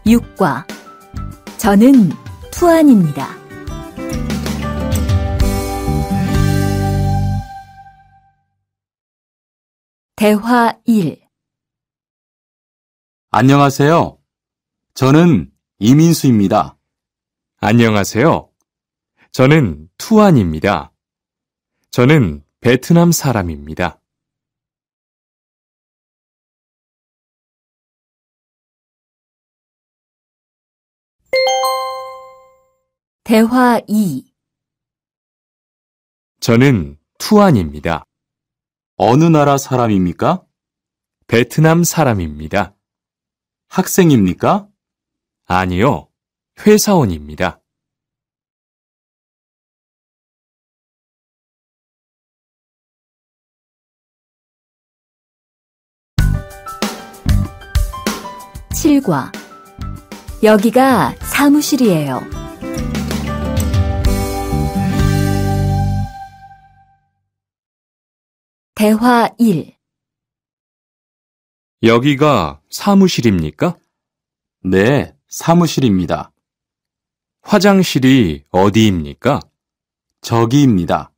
6과 저는 투안입니다. 대화 1. 안녕하세요. 저는 이민수입니다. 안녕하세요. 저는 투안입니다. 저는 베트남 사람입니다. 대화 2. 저는 투안입니다. 어느 나라 사람입니까? 베트남 사람입니다. 학생입니까? 아니요, 회사원입니다. 칠과 여기가 사무실이에요. 대화 1. 여기가 사무실입니까? 네, 사무실입니다. 화장실이 어디입니까? 저기입니다.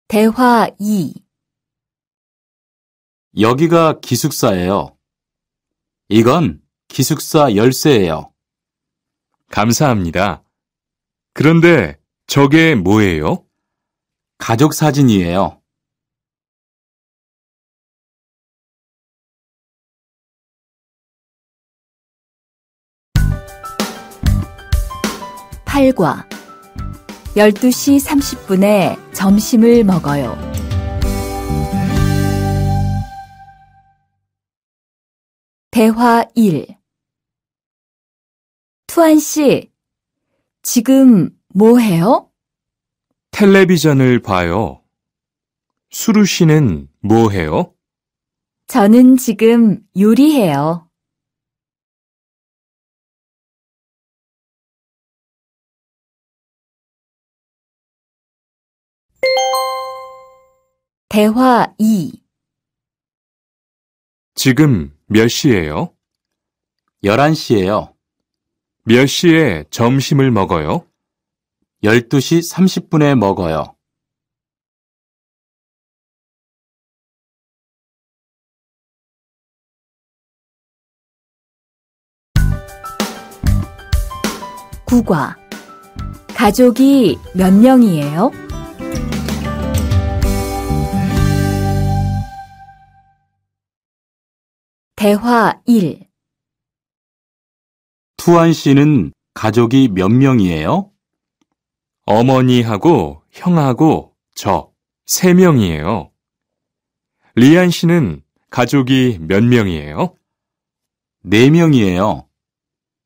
대화 2. 여기가 기숙사예요. 이건 기숙사 열쇠예요. 감사합니다. 그런데 저게 뭐예요? 가족 사진이에요. 팔과 12시 30분에 점심을 먹어요. 대화 1. 투안 씨, 지금 뭐 해요? 텔레비전을 봐요. 수루 씨는 뭐 해요? 저는 지금 요리해요. 대화 2. 지금 몇 시예요? 11시예요. 몇 시에 점심을 먹어요? 12시 30분에 먹어요. 구과 가족이 몇 명이에요? 대화 1. 투안 씨는 가족이 몇 명이에요? 어머니하고 형하고 저 3명이에요. 리안 씨는 가족이 몇 명이에요? 4명이에요.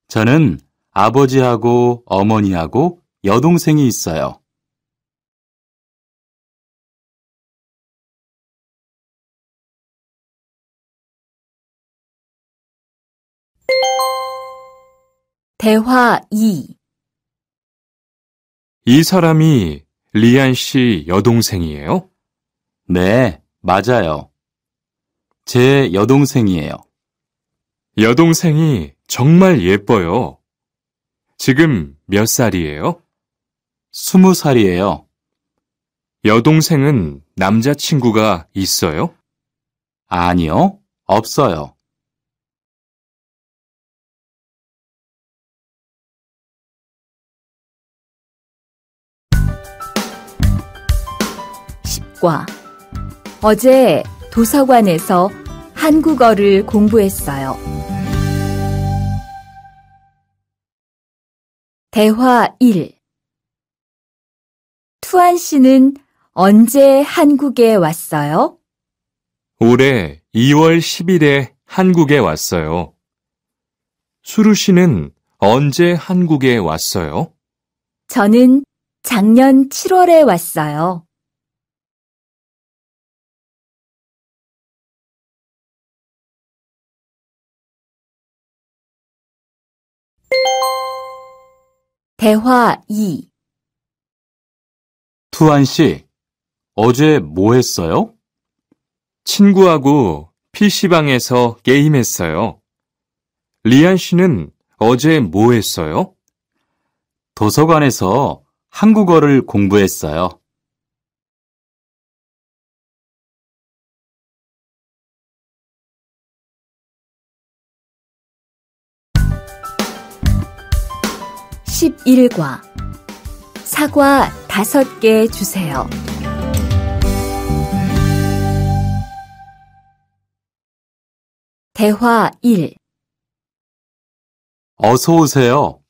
저는 아버지하고 어머니하고 여동생이 있어요. 대화 2. 이 사람이 리안 씨 여동생이에요? 네, 맞아요. 제 여동생이에요. 여동생이 정말 예뻐요. 지금 몇 살이에요? 20살이에요. 여동생은 남자친구가 있어요? 아니요, 없어요. 과 어제 도서관에서 한국어를 공부했어요. 대화 1. 투안 씨는 언제 한국에 왔어요? 올해 2월 10일에 한국에 왔어요. 수루 씨는 언제 한국에 왔어요? 저는 작년 7월에 왔어요. 대화 2. 투안 씨, 어제 뭐 했어요? 친구하고 PC방에서 게임했어요. 리안 씨는 어제 뭐 했어요? 도서관에서 한국어를 공부했어요. (11과) 사과 5개 주세요. 대화 1. 어서 오세요.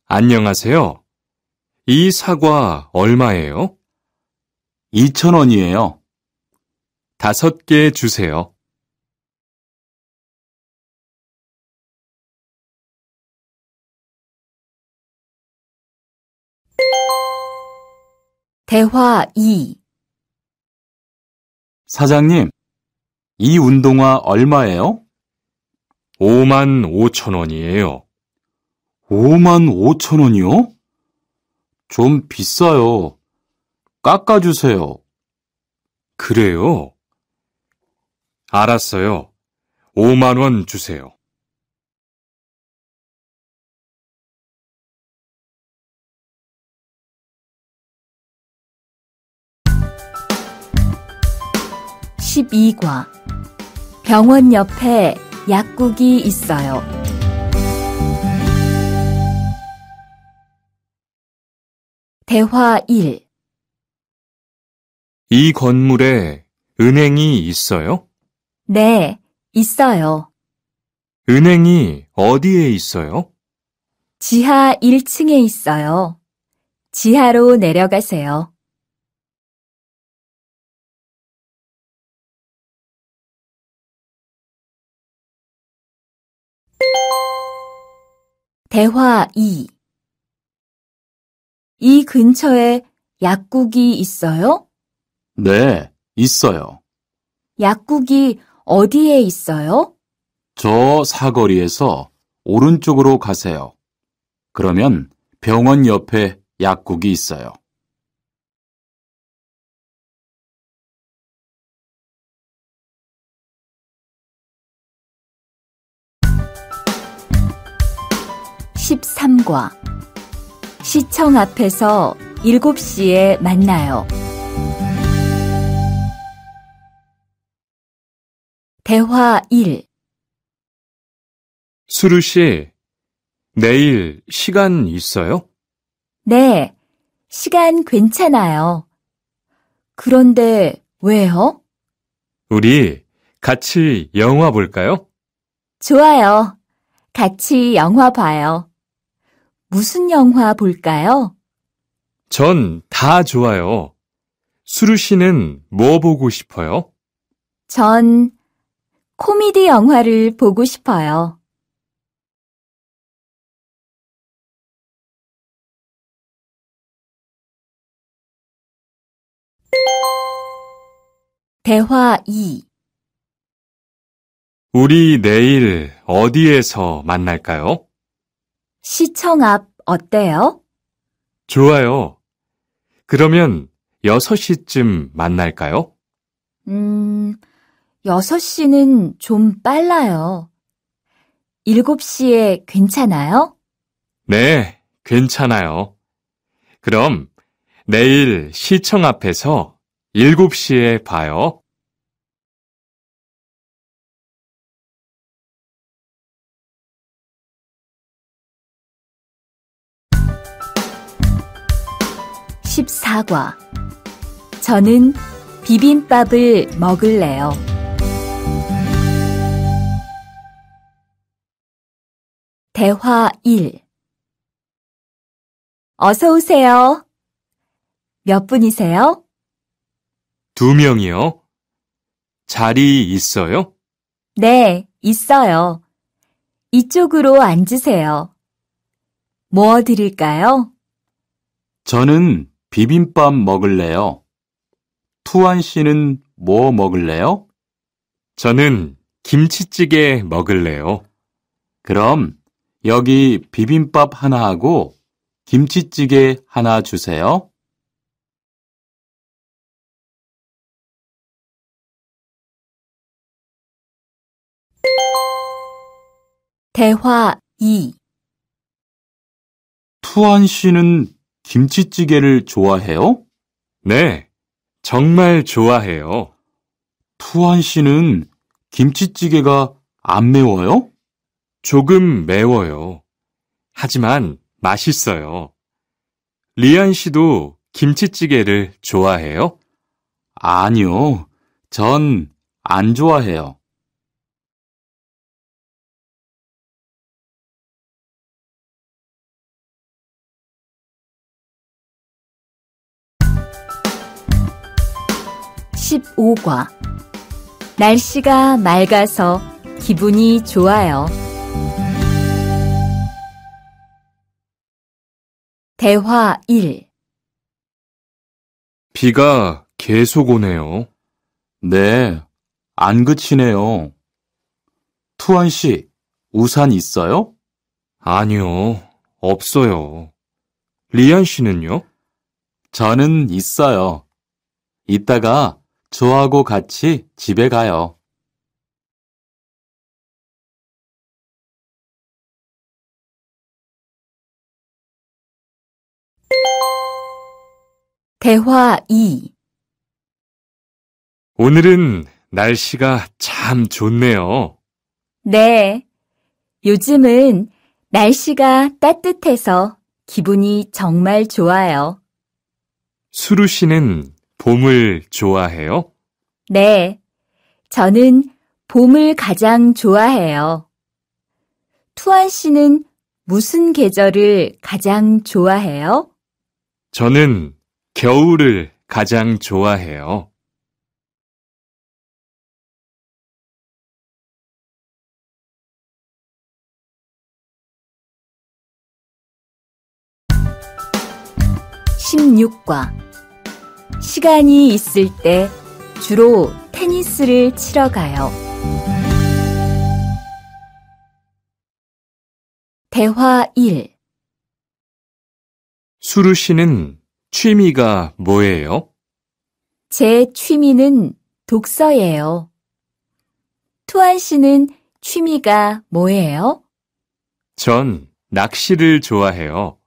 안녕하세요. 이 사과 얼마예요? 2,000원이에요. 5개 주세요. 대화 2. 사장님, 이 운동화 얼마예요? 55,000원이에요. 55,000원이요? 좀 비싸요. 깎아주세요. 그래요? 알았어요. 5만 원 주세요. (12과) 병원 옆에 약국이 있어요. 대화 1. 이 건물에 은행이 있어요? 네, 있어요. 은행이 어디에 있어요? 지하 1층에 있어요. 지하로 내려가세요. 대화 2. 이 근처에 약국이 있어요? 네, 있어요. 약국이 어디에 있어요? 저 사거리에서 오른쪽으로 가세요. 그러면 병원 옆에 약국이 있어요. (13과) 시청 앞에서 7시에 만나요. 대화 1. 수루 씨, 내일 시간 있어요? 네, 시간 괜찮아요. 그런데 왜요? 우리 같이 영화 볼까요? 좋아요. 같이 영화 봐요. 무슨 영화 볼까요? 전 다 좋아요. 수루 씨는 뭐 보고 싶어요? 전 코미디 영화를 보고 싶어요. 대화 2. 우리 내일 어디에서 만날까요? 시청 앞 어때요? 좋아요. 그러면 6시쯤 만날까요? 6시는 좀 빨라요. 7시에 괜찮아요? 네, 괜찮아요. 그럼 내일 시청 앞에서 7시에 봐요. (14과) 저는 비빔밥을 먹을래요. 대화 1. 어서 오세요. 몇 분이세요? 2명이요. 자리 있어요? 네, 있어요. 이쪽으로 앉으세요. 뭐 드릴까요? 저는 비빔밥 먹을래요. 투안 씨는 뭐 먹을래요? 저는 김치찌개 먹을래요. 그럼 여기 비빔밥 하나 하고 김치찌개 하나 주세요. 대화 2. 투안 씨는 김치찌개를 좋아해요? 네, 정말 좋아해요. 투안 씨는 김치찌개가 안 매워요? 조금 매워요. 하지만 맛있어요. 리안 씨도 김치찌개를 좋아해요? 아니요. 전 안 좋아해요. (15과) 날씨가 맑아서 기분이 좋아요. 대화 1. 비가 계속 오네요. 네, 안 그치네요. 투안 씨, 우산 있어요? 아니요, 없어요. 리안 씨는요? 저는 있어요. 이따가 저하고 같이 집에 가요. 대화 2. 오늘은 날씨가 참 좋네요. 네, 요즘은 날씨가 따뜻해서 기분이 정말 좋아요. 수루 씨는 봄을 좋아해요? 네, 저는 봄을 가장 좋아해요. 투안 씨는 무슨 계절을 가장 좋아해요? 저는 겨울을 가장 좋아해요. (16과) 시간이 있을 때 주로 테니스를 치러 가요. 대화 1. 수루 씨는 취미가 뭐예요? 제 취미는 독서예요. 투안 씨는 취미가 뭐예요? 전 낚시를 좋아해요.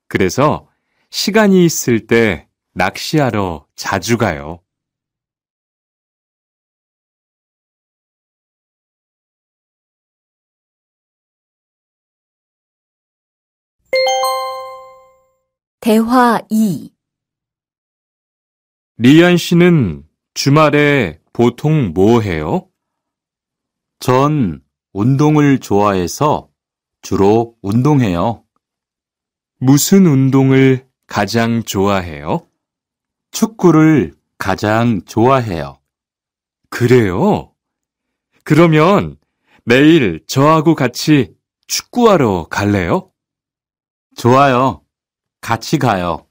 그래서 시간이 있을 때 낚시하러 자주 가요. 대화 2. 리안 씨는 주말에 보통 뭐 해요? 전 운동을 좋아해서 주로 운동해요. 무슨 운동을 가장 좋아해요? 축구를 가장 좋아해요. 그래요? 그러면 내일 저하고 같이 축구하러 갈래요? 좋아요. 같이 가요.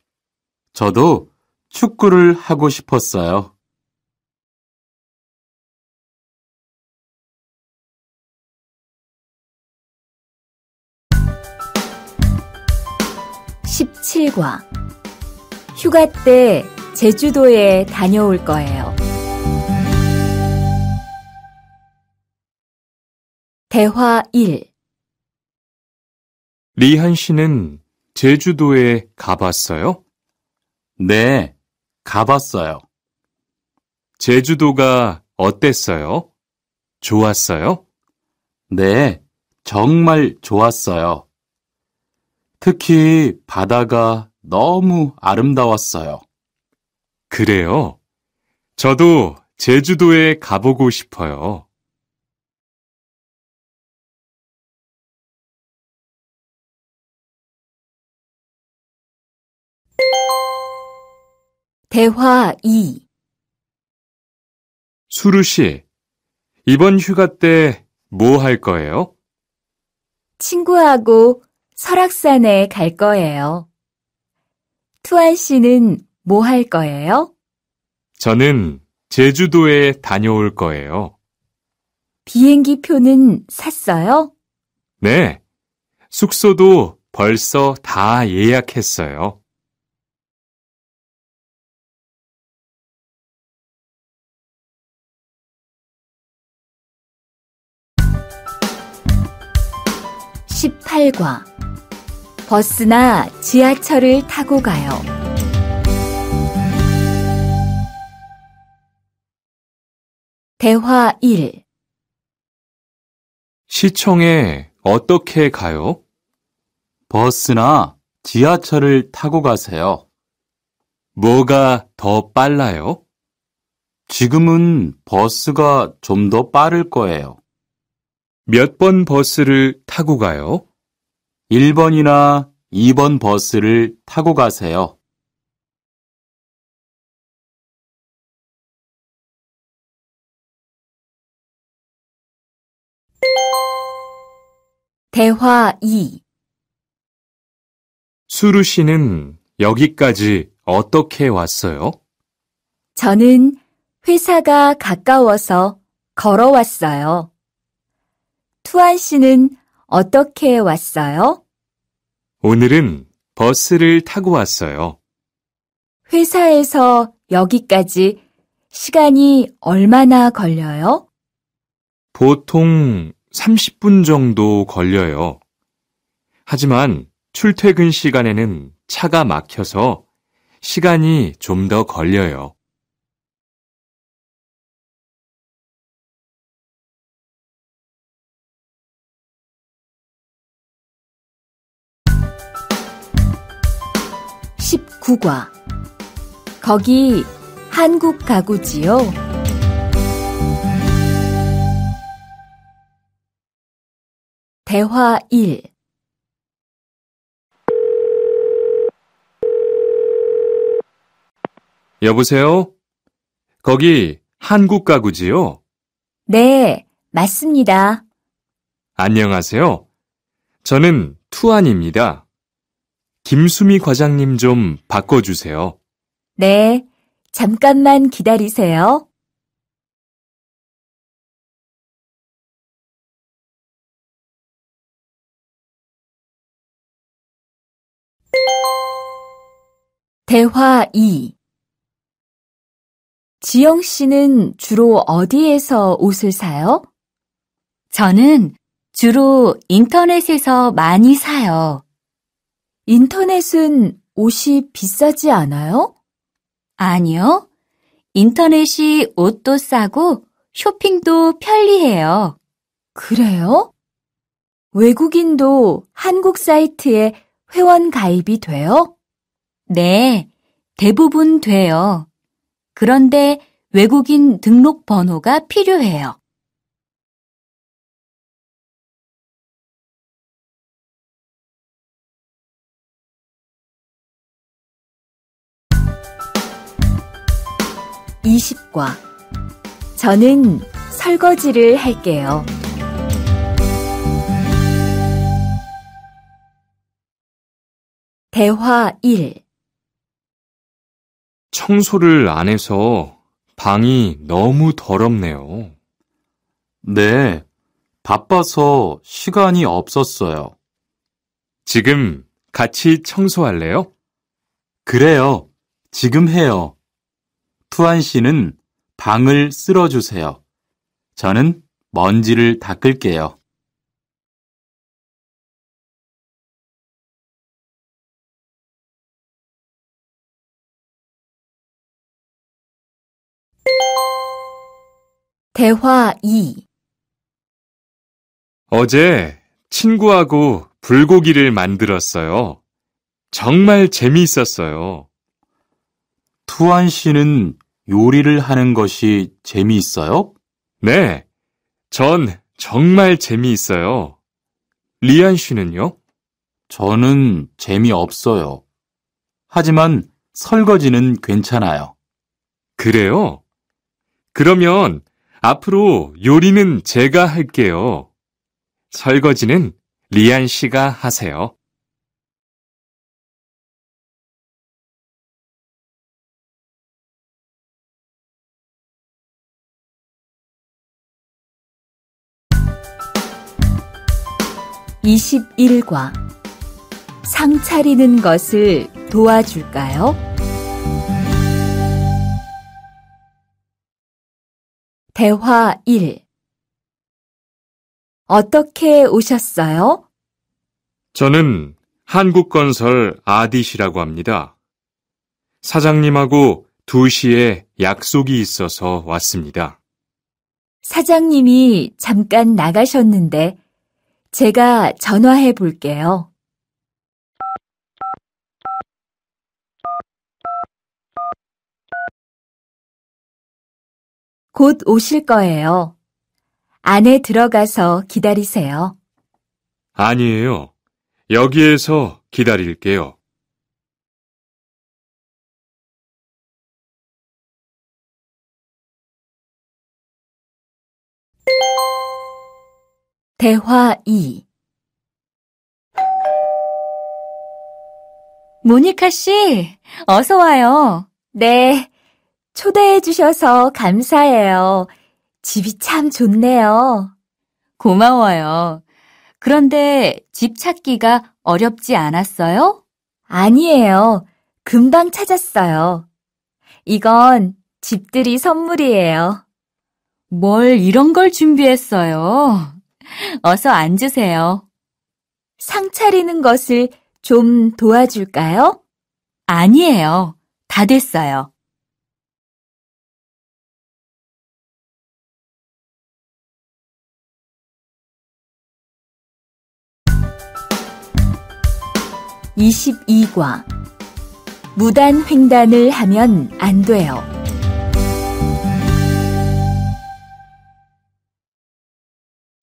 저도 축구를 하고 싶었어요. (17과) 휴가 때 제주도에 다녀올 거예요. 대화 1. 리한 씨는 제주도에 가봤어요? 네, 가봤어요. 제주도가 어땠어요? 좋았어요? 네, 정말 좋았어요. 특히 바다가 너무 아름다웠어요. 그래요? 저도 제주도에 가보고 싶어요. 대화 2. 수루 씨, 이번 휴가 때 뭐 할 거예요? 친구하고 설악산에 갈 거예요. 투안 씨는 뭐 할 거예요? 저는 제주도에 다녀올 거예요. 비행기 표는 샀어요? 네, 숙소도 벌써 다 예약했어요. 28과 버스나 지하철을 타고 가요. 대화 1. 시청에 어떻게 가요? 버스나 지하철을 타고 가세요. 뭐가 더 빨라요? 지금은 버스가 좀 더 빠를 거예요. 몇 번 버스를 타고 가요? 1번이나 2번 버스를 타고 가세요. 대화 2. 수루 씨는 여기까지 어떻게 왔어요? 저는 회사가 가까워서 걸어왔어요. 투안 씨는 어떻게 왔어요? 오늘은 버스를 타고 왔어요. 회사에서 여기까지 시간이 얼마나 걸려요? 보통 30분 정도 걸려요. 하지만 출퇴근 시간에는 차가 막혀서 시간이 좀 더 걸려요. (19과) 거기 한국 가구지요? 대화 1. 여보세요? 거기 한국 가구지요? 네, 맞습니다. 안녕하세요. 저는 투안입니다. 김수미 과장님 좀 바꿔주세요. 네, 잠깐만 기다리세요. 대화 2. 지영 씨는 주로 어디에서 옷을 사요? 저는 주로 인터넷에서 많이 사요. 인터넷은 옷이 비싸지 않아요? 아니요. 인터넷이 옷도 싸고 쇼핑도 편리해요. 그래요? 외국인도 한국 사이트에 회원 가입이 돼요? 네, 대부분 돼요. 그런데 외국인 등록 번호가 필요해요. (20과) 저는 설거지를 할게요. 대화 1. 청소를 안 해서 방이 너무 더럽네요. 네, 바빠서 시간이 없었어요. 지금 같이 청소할래요? 그래요. 지금 해요. 투안 씨는 방을 쓸어주세요. 저는 먼지를 닦을게요. 대화 2. 어제 친구하고 불고기를 만들었어요. 정말 재미있었어요. 투안 씨는 요리를 하는 것이 재미있어요? 네, 전 정말 재미있어요. 리안 씨는요? 저는 재미없어요. 하지만 설거지는 괜찮아요. 그래요? 그러면 앞으로 요리는 제가 할게요. 설거지는 리안 씨가 하세요. (21과) 상 차리는 것을 도와줄까요? 대화 1. 어떻게 오셨어요? 저는 한국건설 아디시라고 합니다. 사장님하고 2시에 약속이 있어서 왔습니다. 사장님이 잠깐 나가셨는데 제가 전화해 볼게요. 곧 오실 거예요. 안에 들어가서 기다리세요. 아니에요. 여기에서 기다릴게요. 대화 2. 모니카 씨, 어서 와요. 네, 초대해 주셔서 감사해요. 집이 참 좋네요. 고마워요. 그런데 집 찾기가 어렵지 않았어요? 아니에요. 금방 찾았어요. 이건 집들이 선물이에요. 뭘 이런 걸 준비했어요? 어서 앉으세요. 상 차리는 것을 좀 도와줄까요? 아니에요. 다 됐어요. (22과) 무단 횡단을 하면 안 돼요.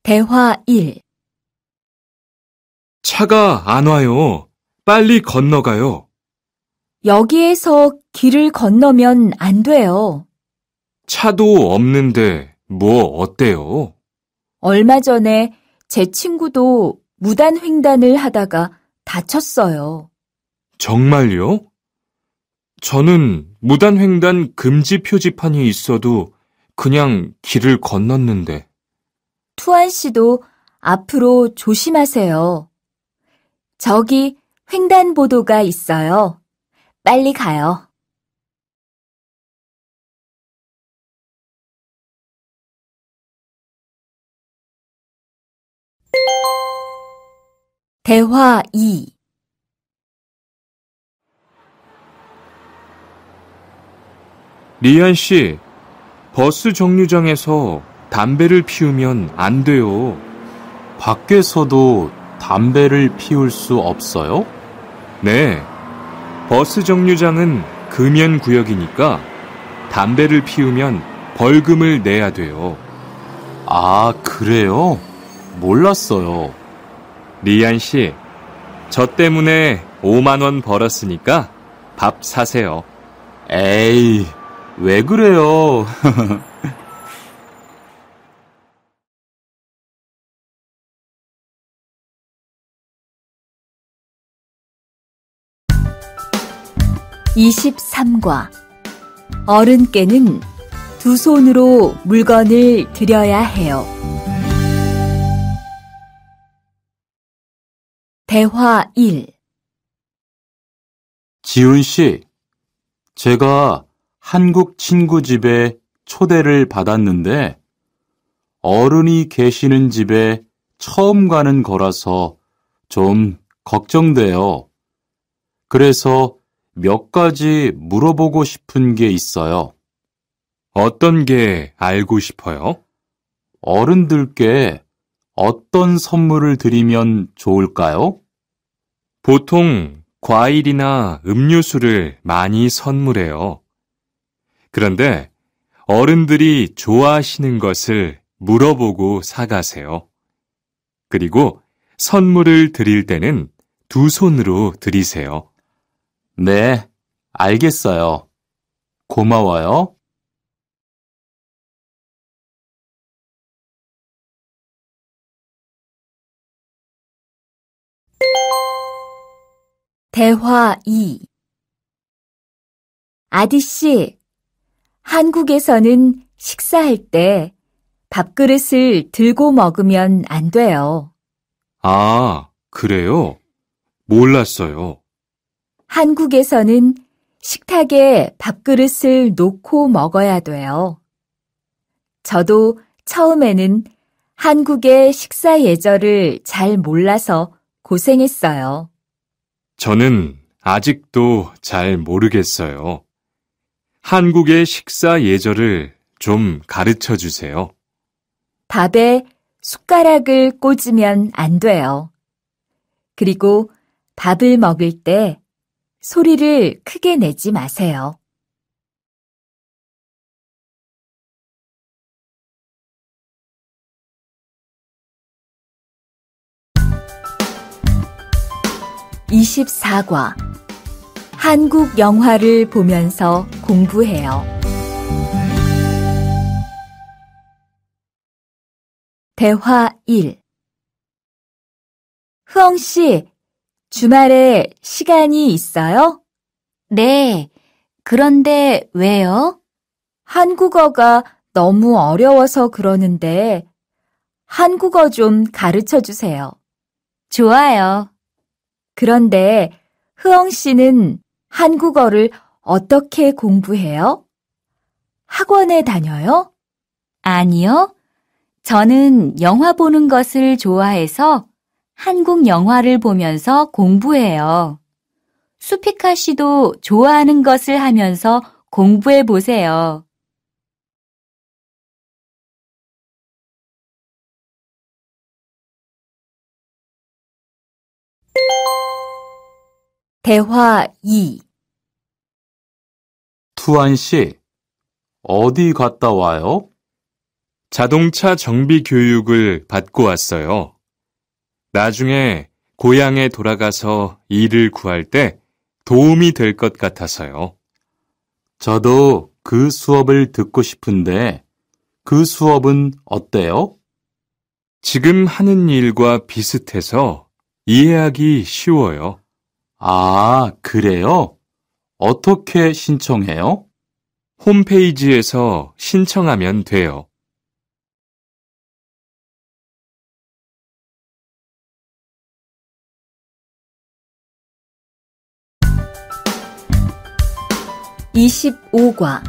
대화 1. 차가 안 와요. 빨리 건너가요. 여기에서 길을 건너면 안 돼요. 차도 없는데 뭐 어때요? 얼마 전에 제 친구도 무단 횡단을 하다가 다쳤어요. 정말요? 저는 무단횡단 금지 표지판이 있어도 그냥 길을 건넜는데. 투안 씨도 앞으로 조심하세요. 저기 횡단보도가 있어요. 빨리 가요. 대화 2. 리안 씨, 버스 정류장에서 담배를 피우면 안 돼요. 밖에서도 담배를 피울 수 없어요? 네, 버스 정류장은 금연 구역이니까 담배를 피우면 벌금을 내야 돼요. 아, 그래요? 몰랐어요. 리안 씨, 저 때문에 5만 원 벌었으니까 밥 사세요. 에이, 왜 그래요? (23과) 어른께는 두 손으로 물건을 들여야 해요. 대화 1. 지훈 씨, 제가 한국 친구 집에 초대를 받았는데 어른이 계시는 집에 처음 가는 거라서 좀 걱정돼요. 그래서 몇 가지 물어보고 싶은 게 있어요. 어떤 게 알고 싶어요? 어른들께 어떤 선물을 드리면 좋을까요? 보통 과일이나 음료수를 많이 선물해요. 그런데 어른들이 좋아하시는 것을 물어보고 사가세요. 그리고 선물을 드릴 때는 두 손으로 드리세요. 네, 알겠어요. 고마워요. 대화 2. 아디씨, 한국에서는 식사할 때 밥그릇을 들고 먹으면 안 돼요. 아, 그래요? 몰랐어요. 한국에서는 식탁에 밥그릇을 놓고 먹어야 돼요. 저도 처음에는 한국의 식사 예절을 잘 몰라서 고생했어요. 저는 아직도 잘 모르겠어요. 한국의 식사 예절을 좀 가르쳐 주세요. 밥에 숟가락을 꽂으면 안 돼요. 그리고 밥을 먹을 때 소리를 크게 내지 마세요. (24과) 한국 영화를 보면서 공부해요. 대화 1. 흐엉 씨, 주말에 시간이 있어요? 네. 그런데 왜요? 한국어가 너무 어려워서 그러는데 한국어 좀 가르쳐 주세요. 좋아요. 그런데 흐엉 씨는 한국어를 어떻게 공부해요? 학원에 다녀요? 아니요. 저는 영화 보는 것을 좋아해서 한국 영화를 보면서 공부해요. 수피카 씨도 좋아하는 것을 하면서 공부해 보세요. 대화 2. 투안 씨, 어디 갔다 와요? 자동차 정비 교육을 받고 왔어요. 나중에 고향에 돌아가서 일을 구할 때 도움이 될 것 같아서요. 저도 그 수업을 듣고 싶은데 그 수업은 어때요? 지금 하는 일과 비슷해서 이해하기 쉬워요. 아, 그래요? 어떻게 신청해요? 홈페이지에서 신청하면 돼요. (25과)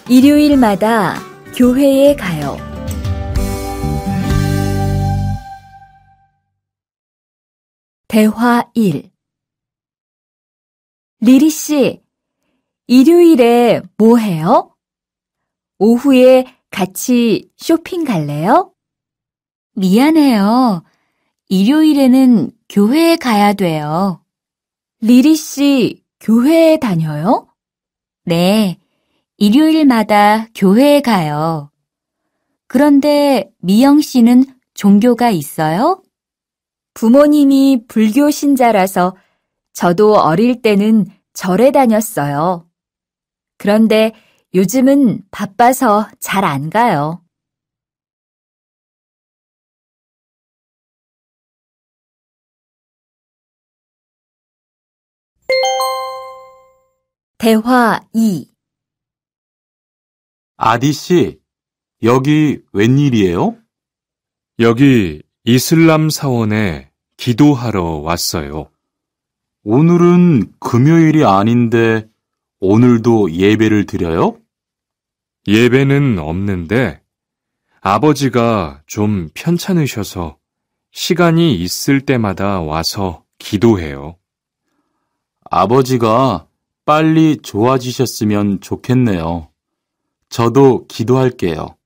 일요일마다 교회에 가요. 대화 1. 리리 씨, 일요일에 뭐 해요? 오후에 같이 쇼핑 갈래요? 미안해요. 일요일에는 교회에 가야 돼요. 리리 씨, 교회에 다녀요? 네, 일요일마다 교회에 가요. 그런데 미영 씨는 종교가 있어요? 부모님이 불교 신자라서 저도 어릴 때는 절에 다녔어요. 그런데 요즘은 바빠서 잘 안 가요. 대화 2. 아디 씨, 여기 웬일이에요? 여기 이슬람 사원에 기도하러 왔어요. 오늘은 금요일이 아닌데 오늘도 예배를 드려요? 예배는 없는데 아버지가 좀 편찮으셔서 시간이 있을 때마다 와서 기도해요. 아버지가 빨리 좋아지셨으면 좋겠네요. 저도 기도할게요.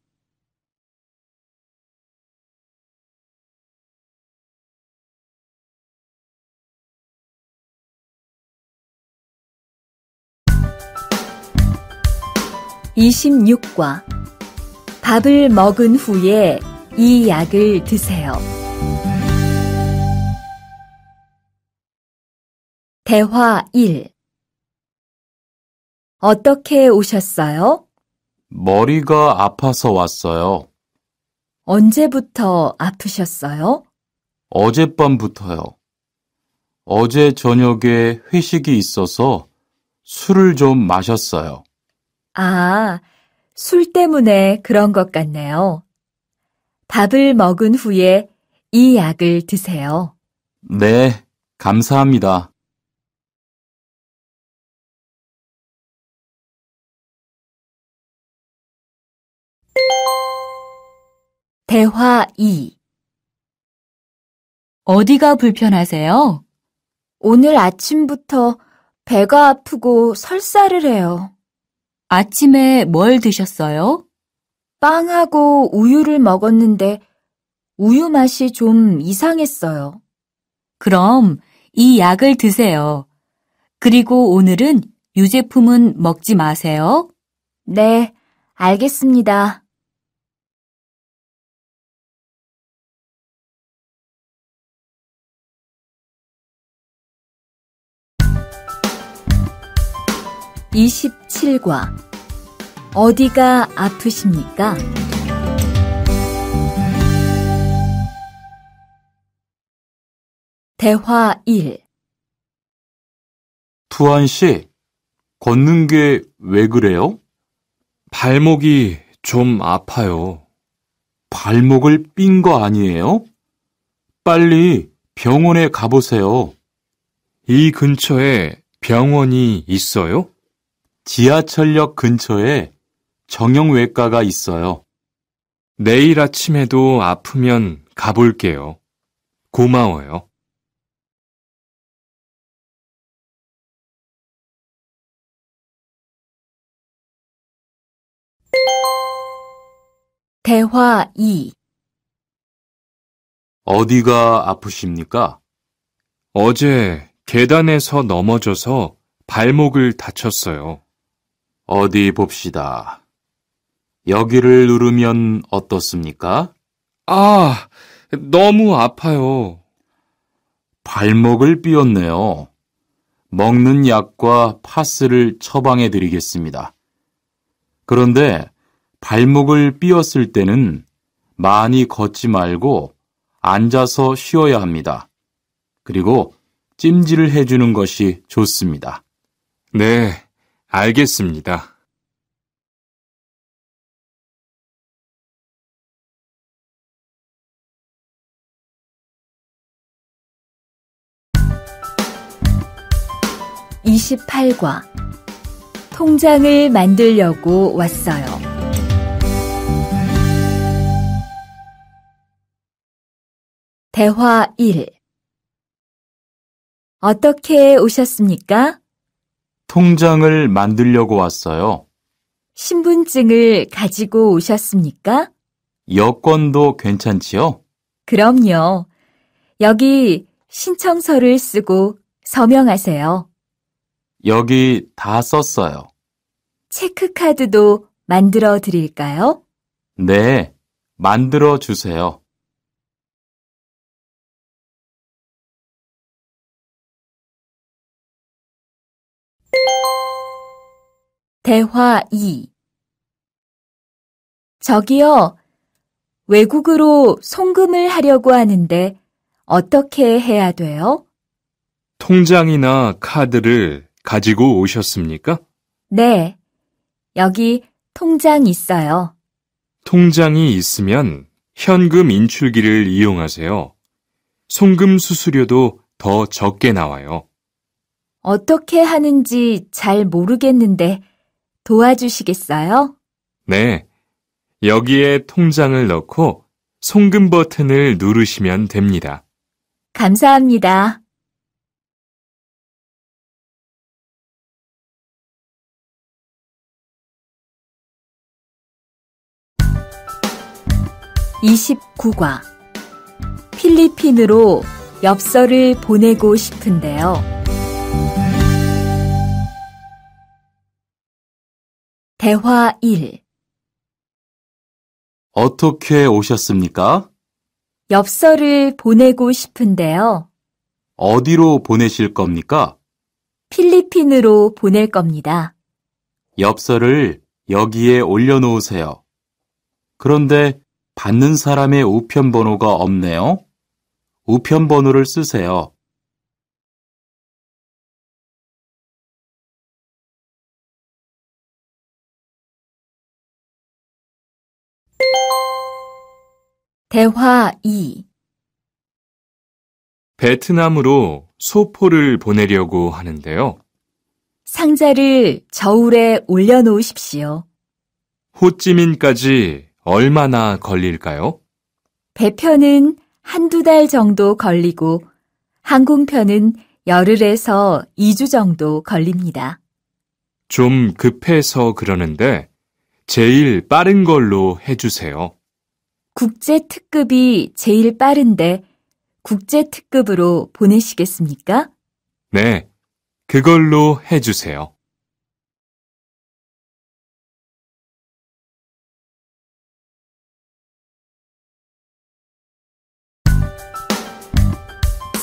(26과) 밥을 먹은 후에 이 약을 드세요. 대화 1. 어떻게 오셨어요? 머리가 아파서 왔어요. 언제부터 아프셨어요? 어젯밤부터요. 어제 저녁에 회식이 있어서 술을 좀 마셨어요. 아, 술 때문에 그런 것 같네요. 밥을 먹은 후에 이 약을 드세요. 네, 감사합니다. 대화 2. 어디가 불편하세요? 오늘 아침부터 배가 아프고 설사를 해요. 아침에 뭘 드셨어요? 빵하고 우유를 먹었는데 우유 맛이 좀 이상했어요. 그럼 이 약을 드세요. 그리고 오늘은 유제품은 먹지 마세요. 네, 알겠습니다. (27과) 어디가 아프십니까? 대화 1. 투한 씨, 걷는 게 왜 그래요? 발목이 좀 아파요. 발목을 삔 거 아니에요? 빨리 병원에 가보세요. 이 근처에 병원이 있어요? 지하철역 근처에 정형외과가 있어요. 내일 아침에도 아프면 가볼게요. 고마워요. 대화 2. 어디가 아프십니까? 어제 계단에서 넘어져서 발목을 다쳤어요. 어디 봅시다. 여기를 누르면 어떻습니까? 아, 너무 아파요. 발목을 삐었네요. 먹는 약과 파스를 처방해 드리겠습니다. 그런데 발목을 삐었을 때는 많이 걷지 말고 앉아서 쉬어야 합니다. 그리고 찜질을 해주는 것이 좋습니다. 네, 알겠습니다. (28과) 통장을 만들려고 왔어요. 대화 1. 어떻게 오셨습니까? 통장을 만들려고 왔어요. 신분증을 가지고 오셨습니까? 여권도 괜찮지요? 그럼요. 여기 신청서를 쓰고 서명하세요. 여기 다 썼어요. 체크카드도 만들어 드릴까요? 네, 만들어 주세요. 대화 2. 저기요, 외국으로 송금을 하려고 하는데 어떻게 해야 돼요? 통장이나 카드를 가지고 오셨습니까? 네, 여기 통장 있어요. 통장이 있으면 현금 인출기를 이용하세요. 송금 수수료도 더 적게 나와요. 어떻게 하는지 잘 모르겠는데 도와주시겠어요? 네, 여기에 통장을 넣고 송금 버튼을 누르시면 됩니다. 감사합니다. (29과) 필리핀으로 엽서를 보내고 싶은데요. 대화 1. 어떻게 오셨습니까? 엽서를 보내고 싶은데요. 어디로 보내실 겁니까? 필리핀으로 보낼 겁니다. 엽서를 여기에 올려놓으세요. 그런데 받는 사람의 우편 번호가 없네요. 우편 번호를 쓰세요. 대화 2. 베트남으로 소포를 보내려고 하는데요. 상자를 저울에 올려놓으십시오. 호찌민까지 얼마나 걸릴까요? 배편은 한두 달 정도 걸리고 항공편은 열흘에서 2주 정도 걸립니다. 좀 급해서 그러는데 제일 빠른 걸로 해주세요. 국제 특급이 제일 빠른데 국제 특급으로 보내시겠습니까? 네, 그걸로 해주세요.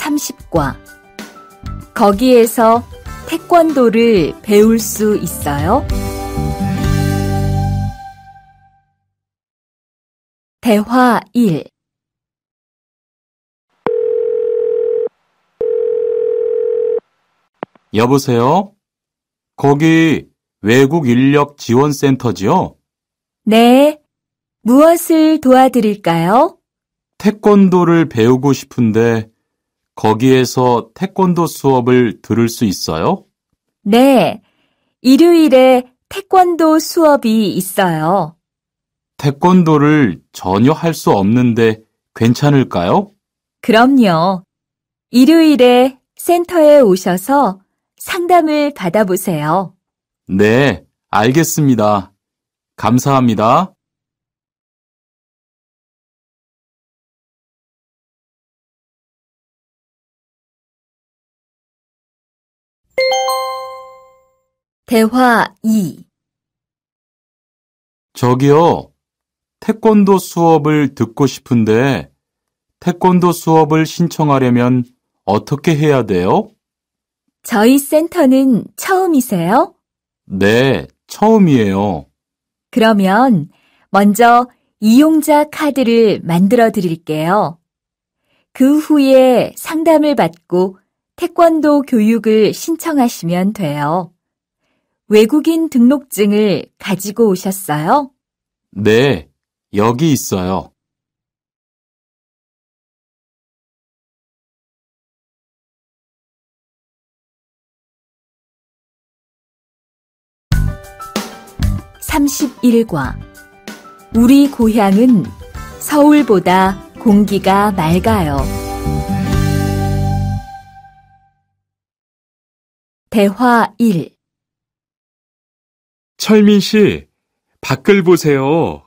(30과) 거기에서 태권도를 배울 수 있어요? 대화 1. 여보세요? 거기 외국 인력 지원센터지요? 네. 무엇을 도와드릴까요? 태권도를 배우고 싶은데 거기에서 태권도 수업을 들을 수 있어요? 네. 일요일에 태권도 수업이 있어요. 태권도를 전혀 할 수 없는데 괜찮을까요? 그럼요. 일요일에 센터에 오셔서 상담을 받아보세요. 네, 알겠습니다. 감사합니다. 대화 2. 저기요, 태권도 수업을 듣고 싶은데 태권도 수업을 신청하려면 어떻게 해야 돼요? 저희 센터는 처음이세요? 네, 처음이에요. 그러면 먼저 이용자 카드를 만들어 드릴게요. 그 후에 상담을 받고 태권도 교육을 신청하시면 돼요. 외국인 등록증을 가지고 오셨어요? 네, 여기 있어요. (31과) 우리 고향은 서울보다 공기가 맑아요. 대화 1. 철민 씨, 밖을 보세요.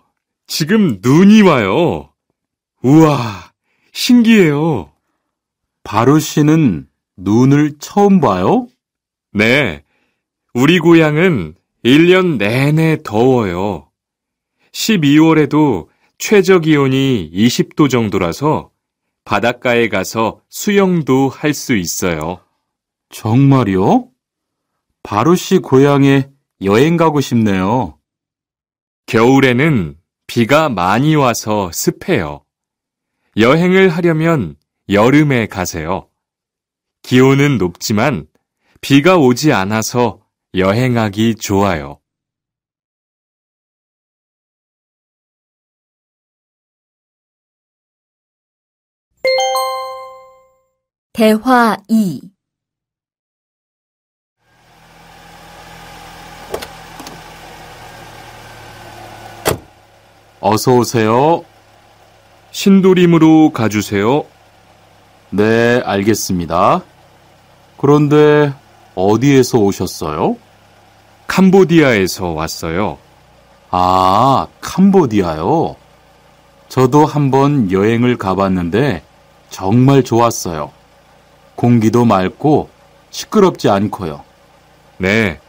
지금 눈이 와요. 우와, 신기해요. 바로 씨는 눈을 처음 봐요? 네, 우리 고향은 1년 내내 더워요. 12월에도 최저 기온이 20도 정도라서 바닷가에 가서 수영도 할 수 있어요. 정말요? 바로 씨 고향에 여행 가고 싶네요. 겨울에는 비가 많이 와서 습해요. 여행을 하려면 여름에 가세요. 기온은 높지만 비가 오지 않아서 여행하기 좋아요. 대화 2. 어서 오세요. 신도림으로 가주세요. 네, 알겠습니다. 그런데 어디에서 오셨어요? 캄보디아에서 왔어요. 아, 캄보디아요. 저도 한번 여행을 가봤는데 정말 좋았어요. 공기도 맑고 시끄럽지 않고요. 네,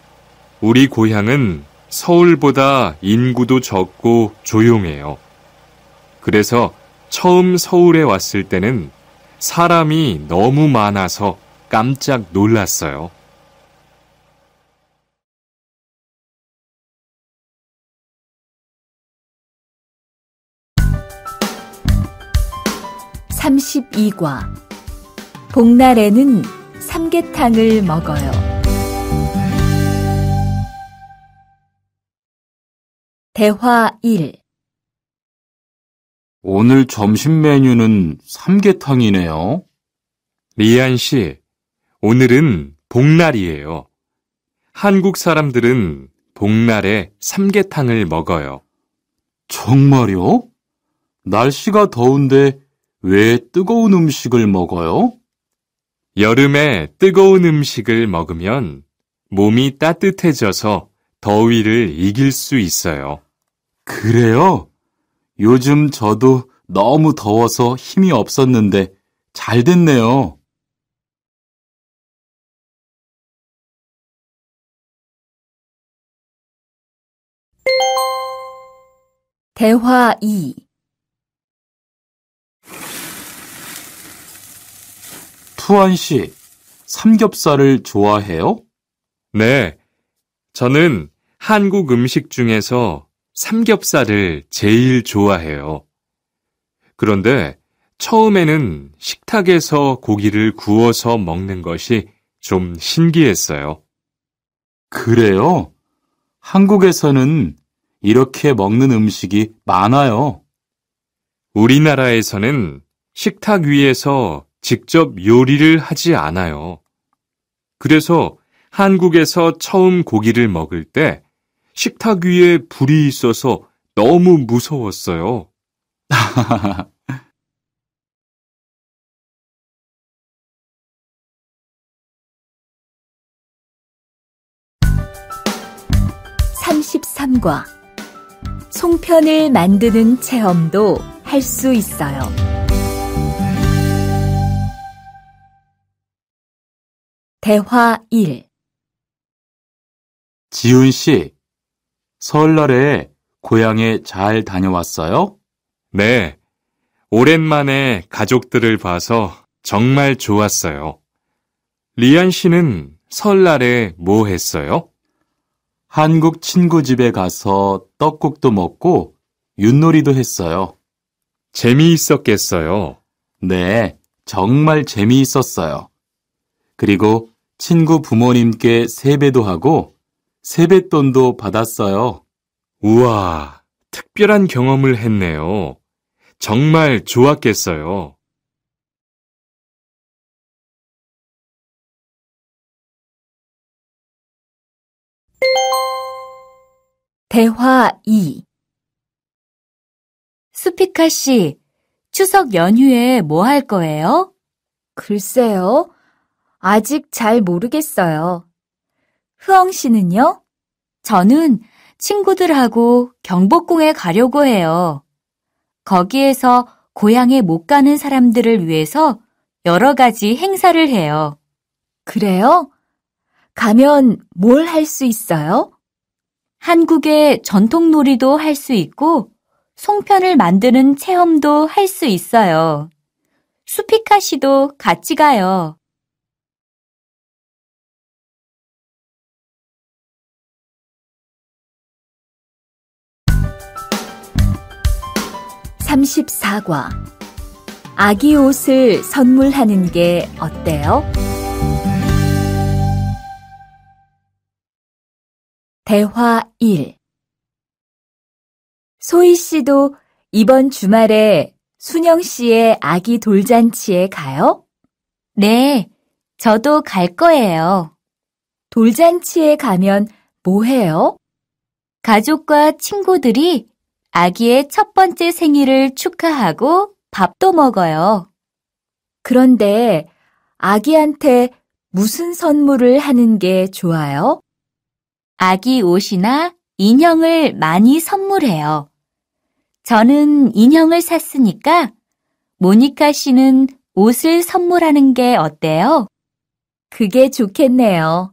우리 고향은 서울보다 인구도 적고 조용해요. 그래서 처음 서울에 왔을 때는 사람이 너무 많아서 깜짝 놀랐어요. (32과) 복날에는 삼계탕을 먹어요. 대화 1. 오늘 점심 메뉴는 삼계탕이네요. 리안 씨, 오늘은 복날이에요. 한국 사람들은 복날에 삼계탕을 먹어요. 정말요? 날씨가 더운데 왜 뜨거운 음식을 먹어요? 여름에 뜨거운 음식을 먹으면 몸이 따뜻해져서 더위를 이길 수 있어요. 그래요? 요즘 저도 너무 더워서 힘이 없었는데 잘 됐네요. 대화 2. 투안 씨, 삼겹살을 좋아해요? 네, 저는 한국 음식 중에서 삼겹살을 제일 좋아해요. 그런데 처음에는 식탁에서 고기를 구워서 먹는 것이 좀 신기했어요. 그래요? 한국에서는 이렇게 먹는 음식이 많아요. 우리나라에서는 식탁 위에서 직접 요리를 하지 않아요. 그래서 한국에서 처음 고기를 먹을 때 식탁 위에 불이 있어서 너무 무서웠어요. (33과) 송편을 만드는 체험도 할 수 있어요. 대화 1. 지훈 씨, 설날에 고향에 잘 다녀왔어요? 네, 오랜만에 가족들을 봐서 정말 좋았어요. 리안 씨는 설날에 뭐 했어요? 한국 친구 집에 가서 떡국도 먹고 윷놀이도 했어요. 재미있었겠어요. 네, 정말 재미있었어요. 그리고 친구 부모님께 세배도 하고 세뱃돈도 받았어요. 우와, 특별한 경험을 했네요. 정말 좋았겠어요. 대화 2. 수피카 씨, 추석 연휴에 뭐 할 거예요? 글쎄요. 아직 잘 모르겠어요. 흐엉 씨는요? 저는 친구들하고 경복궁에 가려고 해요. 거기에서 고향에 못 가는 사람들을 위해서 여러 가지 행사를 해요. 그래요? 가면 뭘 할 수 있어요? 한국의 전통 놀이도 할 수 있고 송편을 만드는 체험도 할 수 있어요. 수피카 씨도 같이 가요. (34과) 아기 옷을 선물하는 게 어때요? 대화 1. 소희 씨도 이번 주말에 순영 씨의 아기 돌잔치에 가요? 네, 저도 갈 거예요. 돌잔치에 가면 뭐 해요? 가족과 친구들이 아기의 첫 번째 생일을 축하하고 밥도 먹어요. 그런데 아기한테 무슨 선물을 하는 게 좋아요? 아기 옷이나 인형을 많이 선물해요. 저는 인형을 샀으니까 모니카 씨는 옷을 선물하는 게 어때요? 그게 좋겠네요.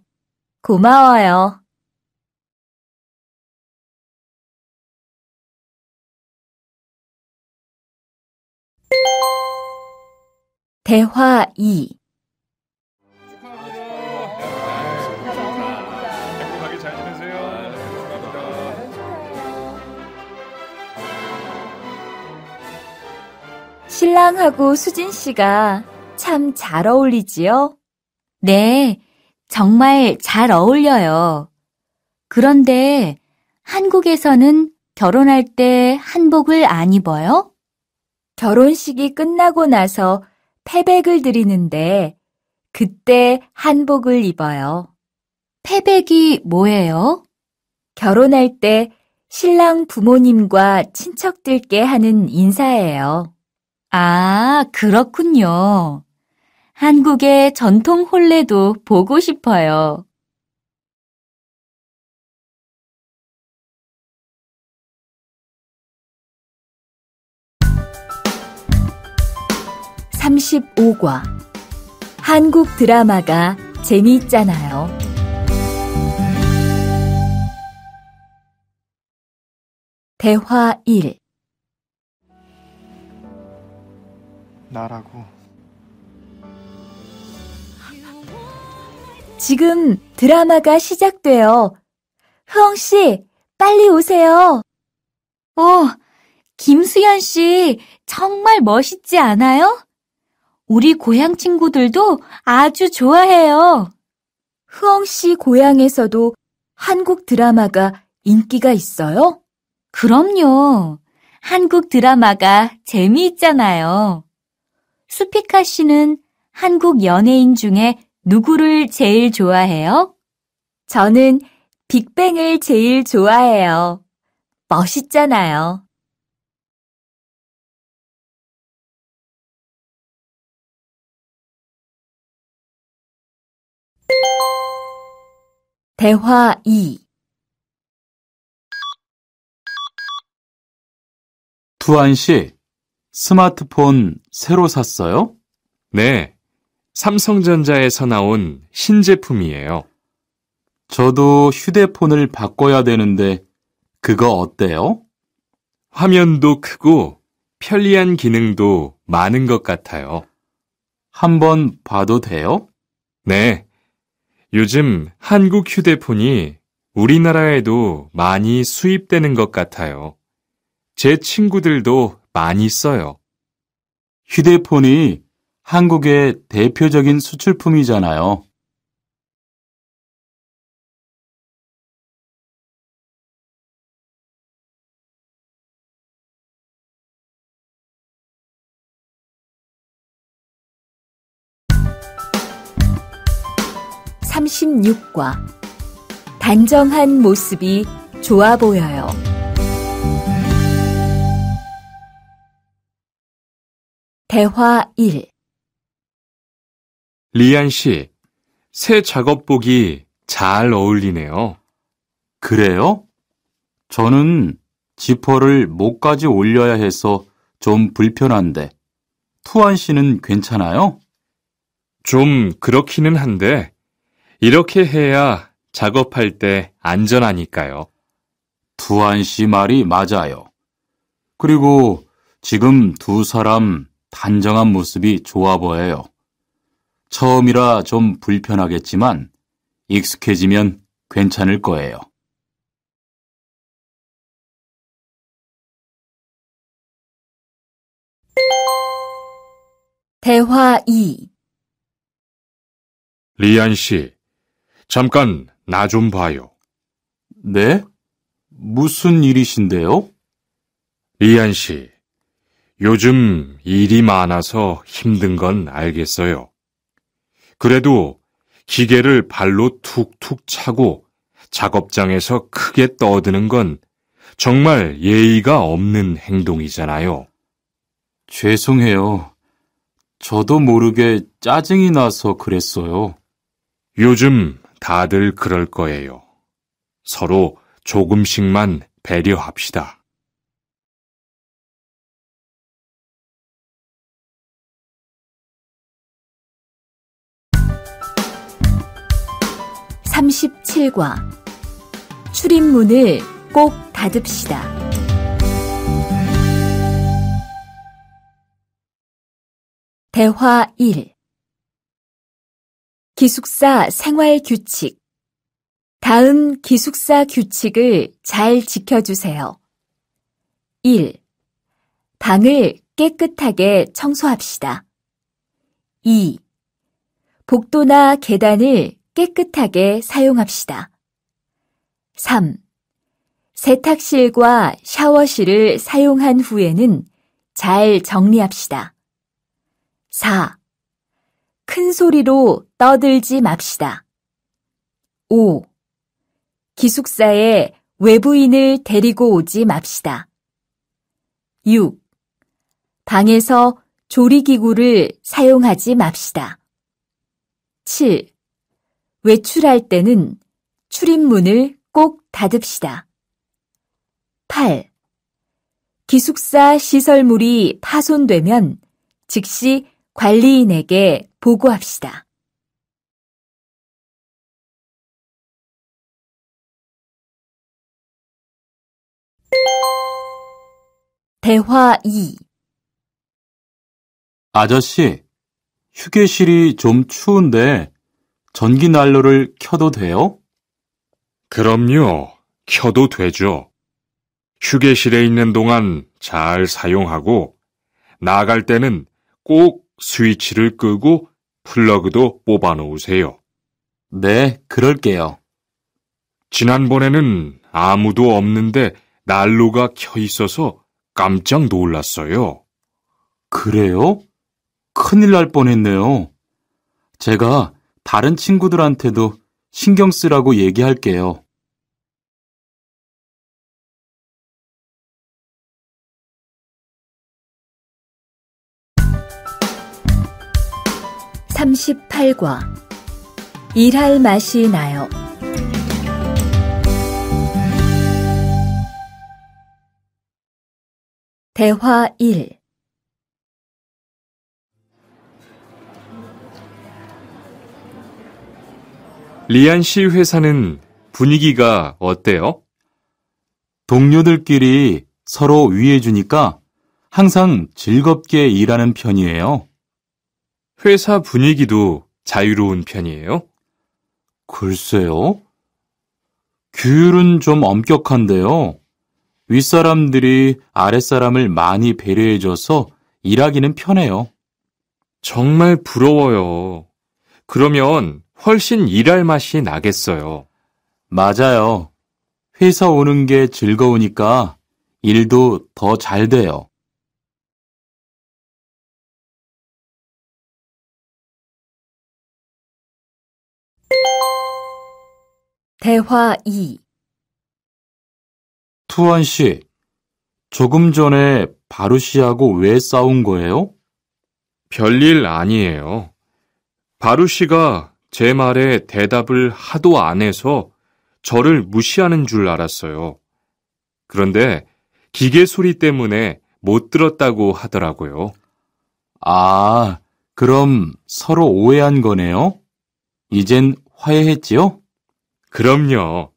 고마워요. 대화 2. 행복하게 잘 지내세요. 신랑하고 수진 씨가 참 잘 어울리지요? 네, 정말 잘 어울려요. 그런데 한국에서는 결혼할 때 한복을 안 입어요? 결혼식이 끝나고 나서 패백을 드리는데 그때 한복을 입어요. 패백이 뭐예요? 결혼할 때 신랑 부모님과 친척들께 하는 인사예요. 아, 그렇군요. 한국의 전통 혼례도 보고 싶어요. (35과) 한국 드라마가 재미있잖아요. 대화 1. 나라고. 지금 드라마가 시작돼요. 흐엉 씨, 빨리 오세요. 김수현 씨, 정말 멋있지 않아요? 우리 고향 친구들도 아주 좋아해요. 흐엉 씨 고향에서도 한국 드라마가 인기가 있어요? 그럼요. 한국 드라마가 재미있잖아요. 수피카 씨는 한국 연예인 중에 누구를 제일 좋아해요? 저는 빅뱅을 제일 좋아해요. 멋있잖아요. 대화 2. 투안 씨, 스마트폰 새로 샀어요? 네, 삼성전자에서 나온 신제품이에요. 저도 휴대폰을 바꿔야 되는데 그거 어때요? 화면도 크고 편리한 기능도 많은 것 같아요. 한번 봐도 돼요? 네, 요즘 한국 휴대폰이 우리나라에도 많이 수입되는 것 같아요. 제 친구들도 많이 써요. 휴대폰이 한국의 대표적인 수출품이잖아요. (36과) 단정한 모습이 좋아 보여요. 대화 1. 리안 씨, 새 작업복이 잘 어울리네요. 그래요? 저는 지퍼를 목까지 올려야 해서 좀 불편한데, 투안 씨는 괜찮아요? 좀 그렇기는 한데, 이렇게 해야 작업할 때 안전하니까요. 투안 씨 말이 맞아요. 그리고 지금 두 사람 단정한 모습이 좋아 보여요. 처음이라 좀 불편하겠지만 익숙해지면 괜찮을 거예요. 대화 2. 리안 씨, 잠깐 나 좀 봐요. 네? 무슨 일이신데요? 리안 씨, 요즘 일이 많아서 힘든 건 알겠어요. 그래도 기계를 발로 툭툭 차고 작업장에서 크게 떠드는 건 정말 예의가 없는 행동이잖아요. 죄송해요. 저도 모르게 짜증이 나서 그랬어요. 요즘 다들 그럴 거예요. 서로 조금씩만 배려합시다. (37과) 출입문을 꼭 닫읍시다. 대화 1. 기숙사 생활 규칙. 다음 기숙사 규칙을 잘 지켜주세요. 1. 방을 깨끗하게 청소합시다. 2. 복도나 계단을 깨끗하게 사용합시다. 3. 세탁실과 샤워실을 사용한 후에는 잘 정리합시다. 4. 큰 소리로 떠들지 맙시다. 5. 기숙사에 외부인을 데리고 오지 맙시다. 6. 방에서 조리기구를 사용하지 맙시다. 7. 외출할 때는 출입문을 꼭 닫읍시다. 8. 기숙사 시설물이 파손되면 즉시 관리인에게 보고합시다. 대화 2. 아저씨, 휴게실이 좀 추운데 전기 난로를 켜도 돼요? 그럼요. 켜도 되죠. 휴게실에 있는 동안 잘 사용하고 나갈 때는 꼭 스위치를 끄고 플러그도 뽑아 놓으세요. 네, 그럴게요. 지난번에는 아무도 없는데 난로가 켜 있어서 깜짝 놀랐어요. 그래요? 큰일 날 뻔했네요. 제가 다른 친구들한테도 신경 쓰라고 얘기할게요. (38과) 일할 맛이 나요. 대화 1. 리안 씨 회사는 분위기가 어때요? 동료들끼리 서로 위해주니까 항상 즐겁게 일하는 편이에요. 회사 분위기도 자유로운 편이에요? 글쎄요. 규율은 좀 엄격한데요. 윗사람들이 아랫사람을 많이 배려해줘서 일하기는 편해요. 정말 부러워요. 그러면 훨씬 일할 맛이 나겠어요. 맞아요. 회사 오는 게 즐거우니까 일도 더 잘 돼요. 대화 2. 투원 씨, 조금 전에 바루 씨하고 왜 싸운 거예요? 별일 아니에요. 바루 씨가 제 말에 대답을 하도 안 해서 저를 무시하는 줄 알았어요. 그런데 기계 소리 때문에 못 들었다고 하더라고요. 아, 그럼 서로 오해한 거네요? 이젠 화해했지요? 그럼요.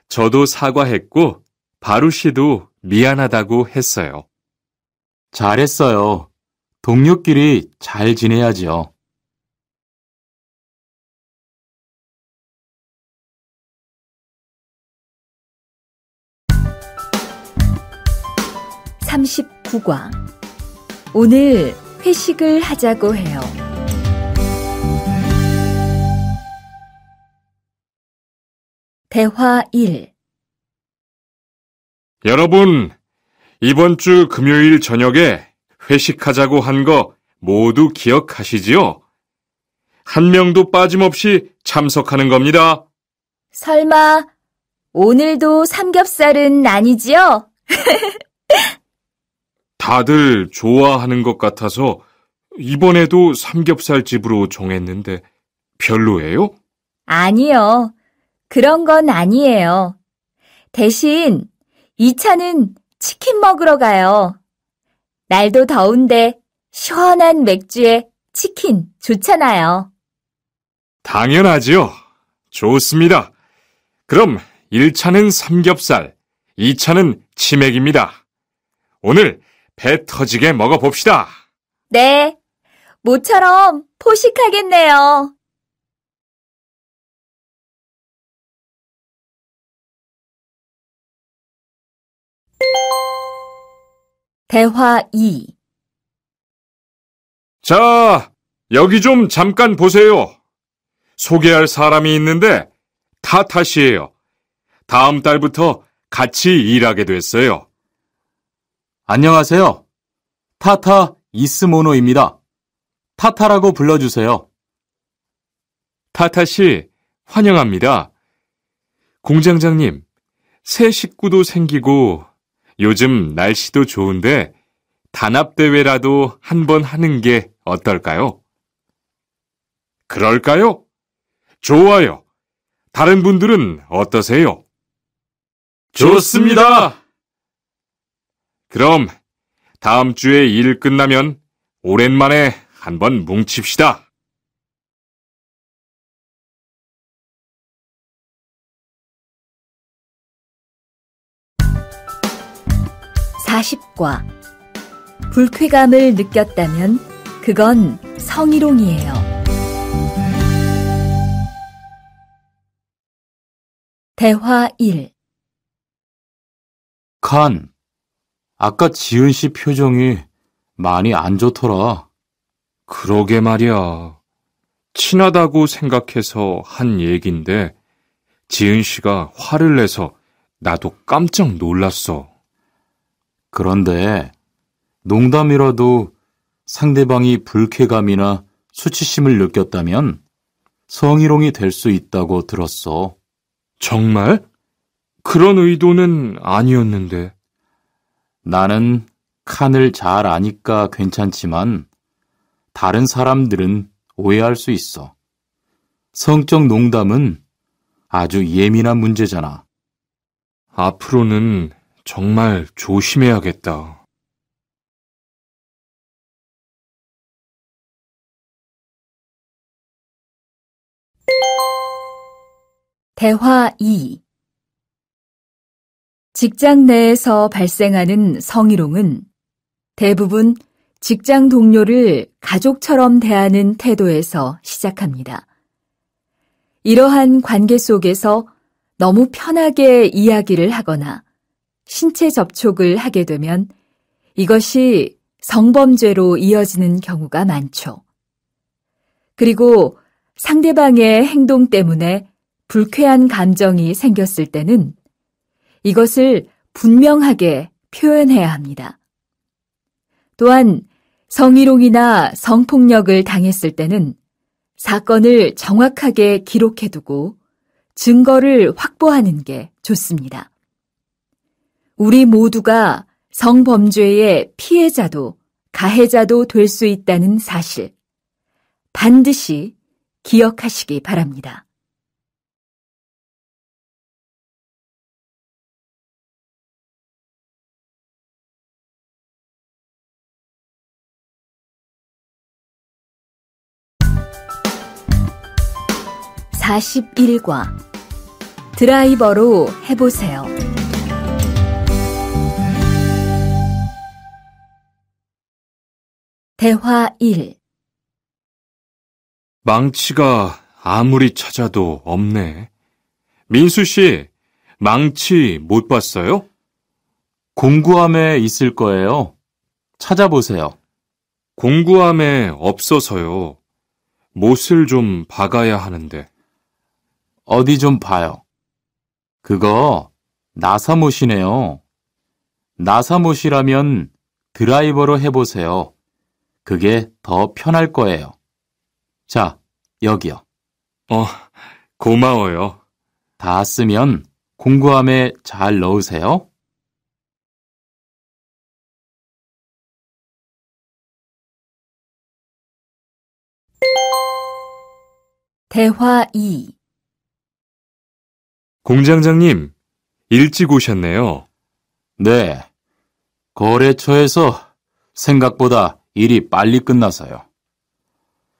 저도 사과했고 바루 씨도 미안하다고 했어요. 잘했어요. 동료끼리 잘 지내야지요. (39과) 오늘 회식을 하자고 해요. 대화 1. 여러분, 이번 주 금요일 저녁에 회식하자고 한 거 모두 기억하시지요? 한 명도 빠짐없이 참석하는 겁니다. 설마 오늘도 삼겹살은 아니지요? 다들 좋아하는 것 같아서 이번에도 삼겹살 집으로 정했는데 별로예요? 아니요. 그런 건 아니에요. 대신 2차는 치킨 먹으러 가요. 날도 더운데 시원한 맥주에 치킨 좋잖아요. 당연하지요. 좋습니다. 그럼 1차는 삼겹살, 2차는 치맥입니다. 오늘 배 터지게 먹어봅시다. 네, 모처럼 포식하겠네요. 대화 2. 자, 여기 좀 잠깐 보세요. 소개할 사람이 있는데 타타 씨예요. 다음 달부터 같이 일하게 됐어요. 안녕하세요. 타타 이스모노입니다. 타타라고 불러주세요. 타타 씨, 환영합니다. 공장장님, 새 식구도 생기고 요즘 날씨도 좋은데 단합대회라도 한번 하는 게 어떨까요? 그럴까요? 좋아요. 다른 분들은 어떠세요? 좋습니다. 그럼 다음 주에 일 끝나면 오랜만에 한번 뭉칩시다. 40과 불쾌감을 느꼈다면 그건 성희롱이에요. 대화 1. 칸, 아까 지은 씨 표정이 많이 안 좋더라. 그러게 말이야. 친하다고 생각해서 한 얘긴데 지은 씨가 화를 내서 나도 깜짝 놀랐어. 그런데 농담이라도 상대방이 불쾌감이나 수치심을 느꼈다면 성희롱이 될 수 있다고 들었어. 정말? 그런 의도는 아니었는데. 나는 칸을 잘 아니까 괜찮지만 다른 사람들은 오해할 수 있어. 성적 농담은 아주 예민한 문제잖아. 앞으로는 정말 조심해야겠다. 대화 2. 직장 내에서 발생하는 성희롱은 대부분 직장 동료를 가족처럼 대하는 태도에서 시작합니다. 이러한 관계 속에서 너무 편하게 이야기를 하거나 신체 접촉을 하게 되면 이것이 성범죄로 이어지는 경우가 많죠. 그리고 상대방의 행동 때문에 불쾌한 감정이 생겼을 때는 이것을 분명하게 표현해야 합니다. 또한 성희롱이나 성폭력을 당했을 때는 사건을 정확하게 기록해두고 증거를 확보하는 게 좋습니다. 우리 모두가 성범죄의 피해자도 가해자도 될 수 있다는 사실, 반드시 기억하시기 바랍니다. (41과) 드라이버로 해보세요. 대화 1. 망치가 아무리 찾아도 없네. 민수 씨, 망치 못 봤어요? 공구함에 있을 거예요. 찾아보세요. 공구함에 없어서요. 못을 좀 박아야 하는데. 어디 좀 봐요. 그거 나사못이네요. 나사못이라면 드라이버로 해보세요. 그게 더 편할 거예요. 자, 여기요. 고마워요. 다 쓰면 공구함에 잘 넣으세요. 대화 2. 공장장님, 일찍 오셨네요. 네. 거래처에서 생각보다 일이 빨리 끝나서요.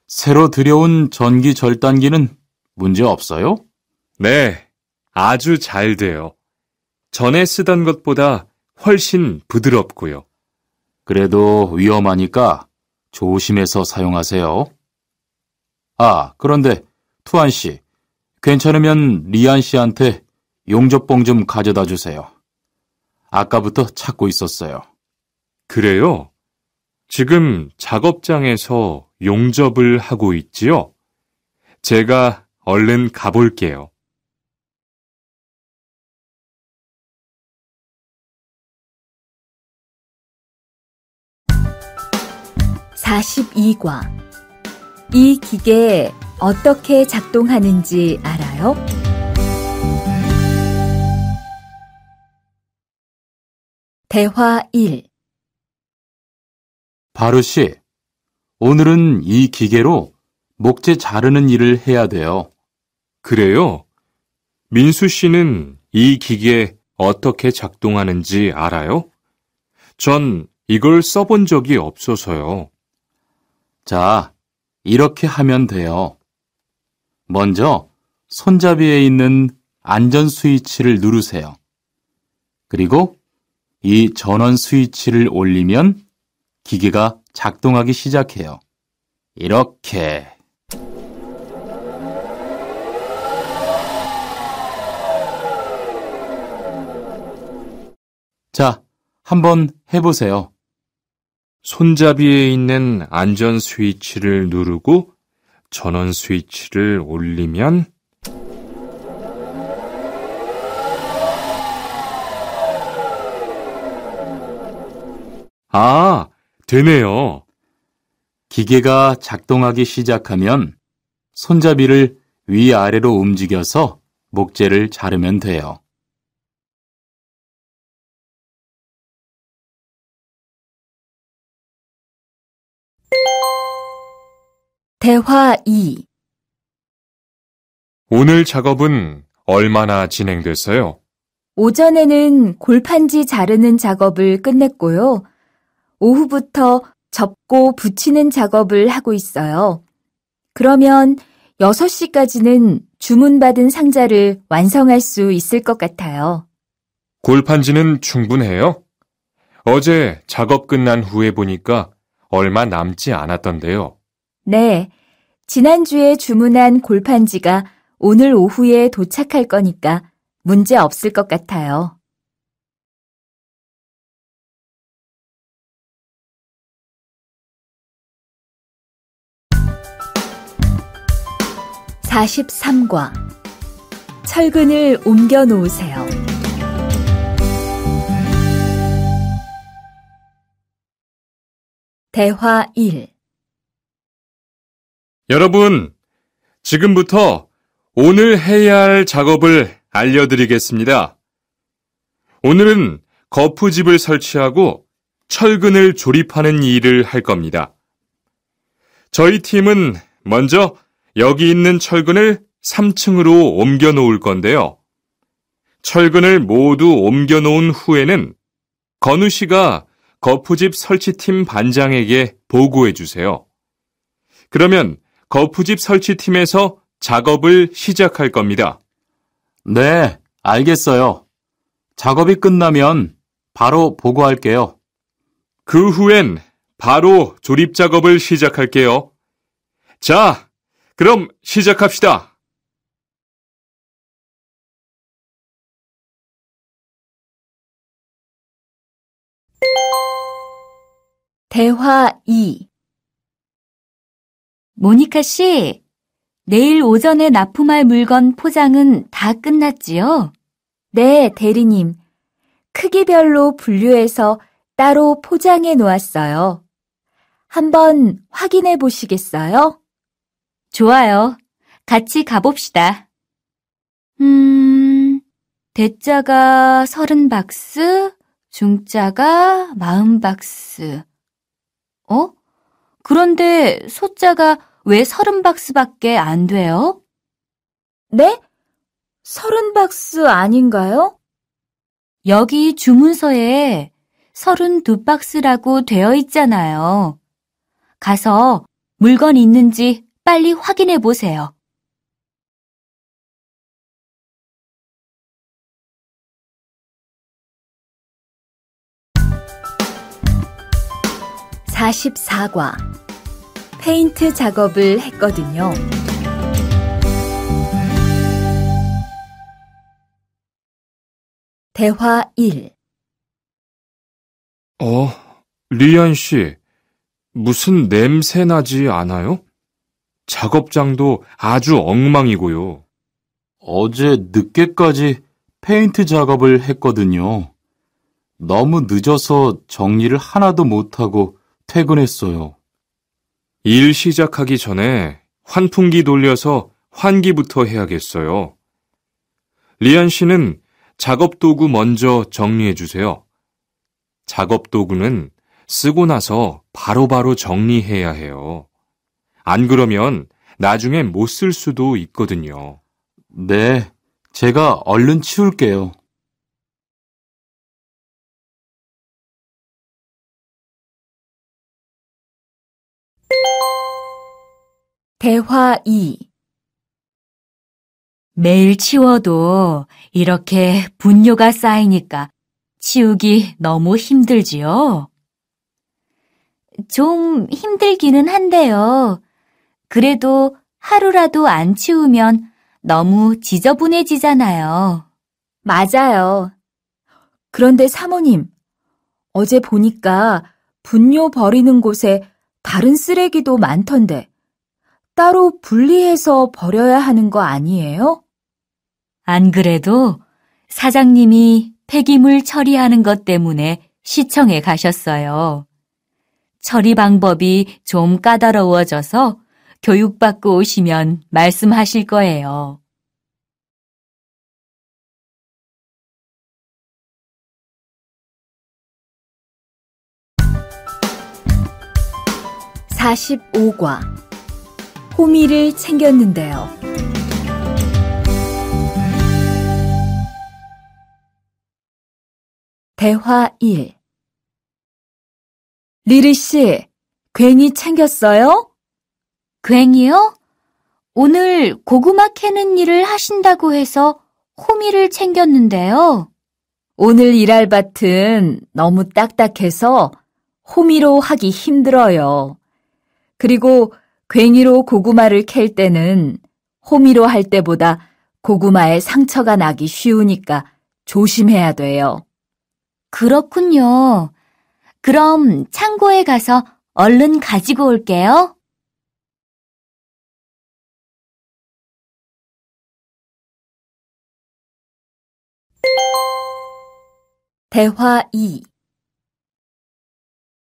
새로 들여온 전기 절단기는 문제 없어요? 네, 아주 잘 돼요. 전에 쓰던 것보다 훨씬 부드럽고요. 그래도 위험하니까 조심해서 사용하세요. 아, 그런데 투안 씨, 괜찮으면 리안 씨한테 용접봉 좀 가져다 주세요. 아까부터 찾고 있었어요. 그래요? 지금 작업장에서 용접을 하고 있지요? 제가 얼른 가볼게요. (42과) 이 기계 어떻게 작동하는지 알아요? 대화 1. 바루시, 오늘은 이 기계로 목재 자르는 일을 해야 돼요. 그래요? 민수 씨는 이 기계 어떻게 작동하는지 알아요? 전 이걸 써본 적이 없어서요. 자, 이렇게 하면 돼요. 먼저 손잡이에 있는 안전 스위치를 누르세요. 그리고 이 전원 스위치를 올리면 기계가 작동하기 시작해요. 이렇게. 자, 한번 해보세요. 손잡이에 있는 안전 스위치를 누르고 전원 스위치를 올리면 아, 되네요. 기계가 작동하기 시작하면 손잡이를 위아래로 움직여서 목재를 자르면 돼요. 대화 2. 오늘 작업은 얼마나 진행됐어요? 오전에는 골판지 자르는 작업을 끝냈고요. 오후부터 접고 붙이는 작업을 하고 있어요. 그러면 6시까지는 주문받은 상자를 완성할 수 있을 것 같아요. 골판지는 충분해요? 어제 작업 끝난 후에 보니까 얼마 남지 않았던데요. 네, 지난주에 주문한 골판지가 오늘 오후에 도착할 거니까 문제 없을 것 같아요. (43과) 철근을 옮겨 놓으세요. 대화 1. 여러분, 지금부터 오늘 해야 할 작업을 알려드리겠습니다. 오늘은 거푸집을 설치하고 철근을 조립하는 일을 할 겁니다. 저희 팀은 먼저 여기 있는 철근을 3층으로 옮겨 놓을 건데요. 철근을 모두 옮겨 놓은 후에는 건우 씨가 거푸집 설치팀 반장에게 보고해 주세요. 그러면 거푸집 설치팀에서 작업을 시작할 겁니다. 네, 알겠어요. 작업이 끝나면 바로 보고할게요. 그 후엔 바로 조립 작업을 시작할게요. 자, 그럼 시작합시다. 대화 2. 모니카 씨, 내일 오전에 납품할 물건 포장은 다 끝났지요? 네, 대리님. 크기별로 분류해서 따로 포장해 놓았어요. 한번 확인해 보시겠어요? 좋아요. 같이 가봅시다. 대자가 30박스, 중자가 40박스. 그런데 소자가 왜 30박스밖에 안 돼요? 네? 30박스 아닌가요? 여기 주문서에 32박스라고 되어 있잖아요. 가서 물건 있는지 빨리 확인해 보세요. (44과) 페인트 작업을 했거든요. 대화 1. 리안 씨, 무슨 냄새 나지 않아요? 작업장도 아주 엉망이고요. 어제 늦게까지 페인트 작업을 했거든요. 너무 늦어서 정리를 하나도 못하고 퇴근했어요. 일 시작하기 전에 환풍기 돌려서 환기부터 해야겠어요. 리안 씨는 작업 도구 먼저 정리해 주세요. 작업 도구는 쓰고 나서 바로바로 정리해야 해요. 안 그러면 나중에 못 쓸 수도 있거든요. 네, 제가 얼른 치울게요. 대화 2. 매일 치워도 이렇게 분뇨가 쌓이니까 치우기 너무 힘들지요? 좀 힘들기는 한데요. 그래도 하루라도 안 치우면 너무 지저분해지잖아요. 맞아요. 그런데 사모님, 어제 보니까 분뇨 버리는 곳에 다른 쓰레기도 많던데 따로 분리해서 버려야 하는 거 아니에요? 안 그래도 사장님이 폐기물 처리하는 것 때문에 시청에 가셨어요. 처리 방법이 좀 까다로워져서 교육받고 오시면 말씀하실 거예요. (45과) 호미를 챙겼는데요. 대화 1. 리리 씨, 괭이 챙겼어요? 괭이요? 오늘 고구마 캐는 일을 하신다고 해서 호미를 챙겼는데요. 오늘 일할 밭은 너무 딱딱해서 호미로 하기 힘들어요. 그리고 괭이로 고구마를 캘 때는 호미로 할 때보다 고구마에 상처가 나기 쉬우니까 조심해야 돼요. 그렇군요. 그럼 창고에 가서 얼른 가지고 올게요. 대화 2.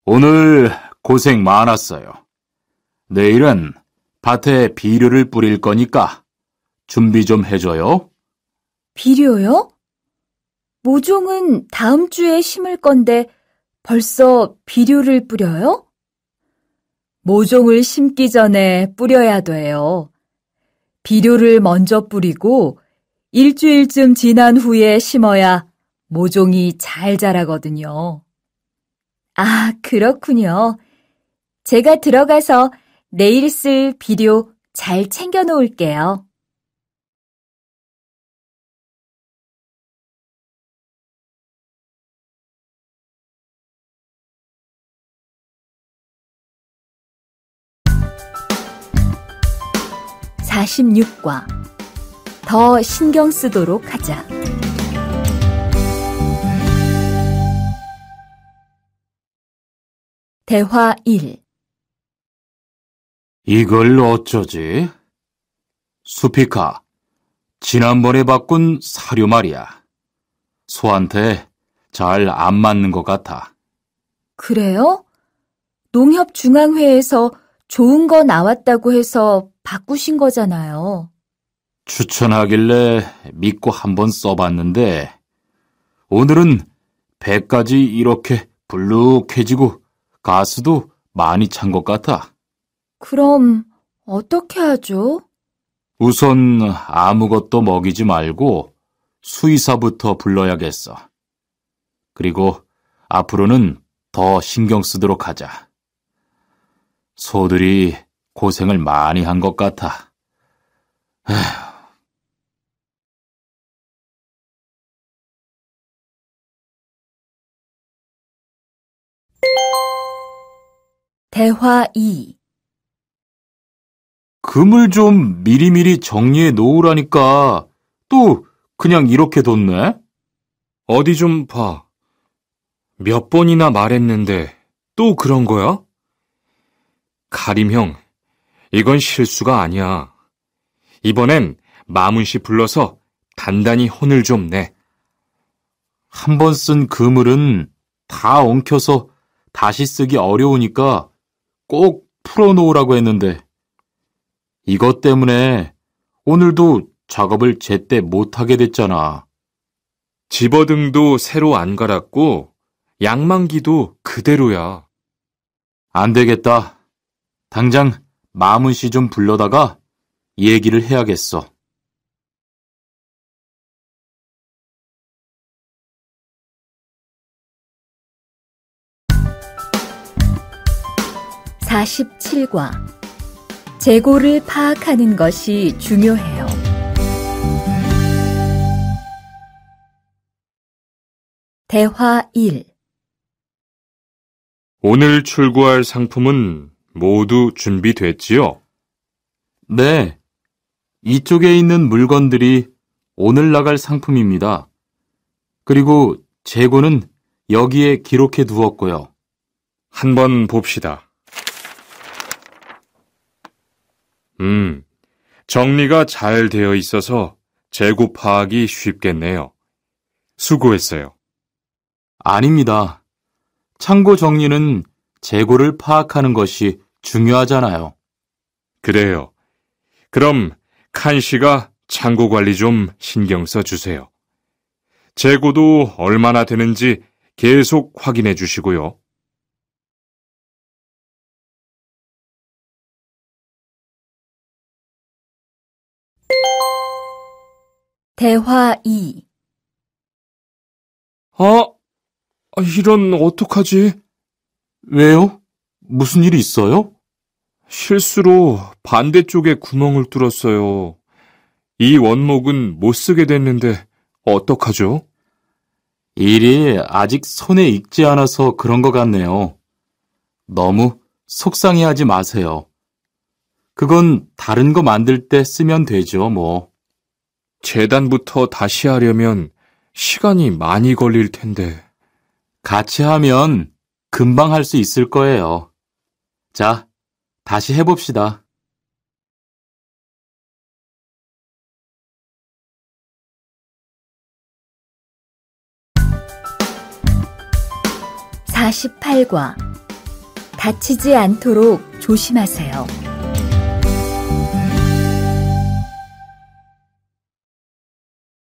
오늘 고생 많았어요. 내일은 밭에 비료를 뿌릴 거니까 준비 좀 해줘요. 비료요? 모종은 다음 주에 심을 건데 벌써 비료를 뿌려요? 모종을 심기 전에 뿌려야 돼요. 비료를 먼저 뿌리고 일주일쯤 지난 후에 심어야 모종이 잘 자라거든요. 아, 그렇군요. 제가 들어가서 내일 쓸 비료 잘 챙겨 놓을게요. (46과) 더 신경 쓰도록 하자. 대화 1. 이걸 어쩌지? 수피카, 지난번에 바꾼 사료 말이야. 소한테 잘 안 맞는 것 같아. 그래요? 농협중앙회에서 좋은 거 나왔다고 해서 바꾸신 거잖아요. 추천하길래 믿고 한번 써봤는데 오늘은 배까지 이렇게 불룩해지고 가스도 많이 찬 것 같아. 그럼 어떻게 하죠? 우선 아무것도 먹이지 말고 수의사부터 불러야겠어. 그리고 앞으로는 더 신경 쓰도록 하자. 소들이 고생을 많이 한 것 같아. 에휴. 대화 2. 금을 좀 미리미리 정리해 놓으라니까 또 그냥 이렇게 뒀네? 어디 좀 봐. 몇 번이나 말했는데 또 그런 거야? 가림 형, 이건 실수가 아니야. 이번엔 마문 씨 불러서 단단히 혼을 좀 내. 한 번 쓴 그물은 다 엉켜서 다시 쓰기 어려우니까 꼭 풀어놓으라고 했는데 이것 때문에 오늘도 작업을 제때 못하게 됐잖아. 집어등도 새로 안 갈았고 양만기도 그대로야. 안 되겠다. 당장 마문 씨 좀 불러다가 얘기를 해야겠어. (47과) 재고를 파악하는 것이 중요해요. 대화 1. 오늘 출고할 상품은 모두 준비됐지요? 네. 이쪽에 있는 물건들이 오늘 나갈 상품입니다. 그리고 재고는 여기에 기록해 두었고요. 한번 봅시다. 정리가 잘 되어 있어서 재고 파악이 쉽겠네요. 수고했어요. 아닙니다. 창고 정리는 재고를 파악하는 것이 중요하잖아요. 그래요. 그럼 칸 씨가 창고 관리 좀 신경 써 주세요. 재고도 얼마나 되는지 계속 확인해 주시고요. 대화 2. 이런 어떡하지? 왜요? 무슨 일이 있어요? 실수로 반대쪽에 구멍을 뚫었어요. 이 원목은 못 쓰게 됐는데 어떡하죠? 일이 아직 손에 익지 않아서 그런 것 같네요. 너무 속상해하지 마세요. 그건 다른 거 만들 때 쓰면 되죠, 뭐. 재단부터 다시 하려면 시간이 많이 걸릴 텐데. 같이 하면 금방 할 수 있을 거예요. 자, 다시 해봅시다. (48과) 다치지 않도록 조심하세요.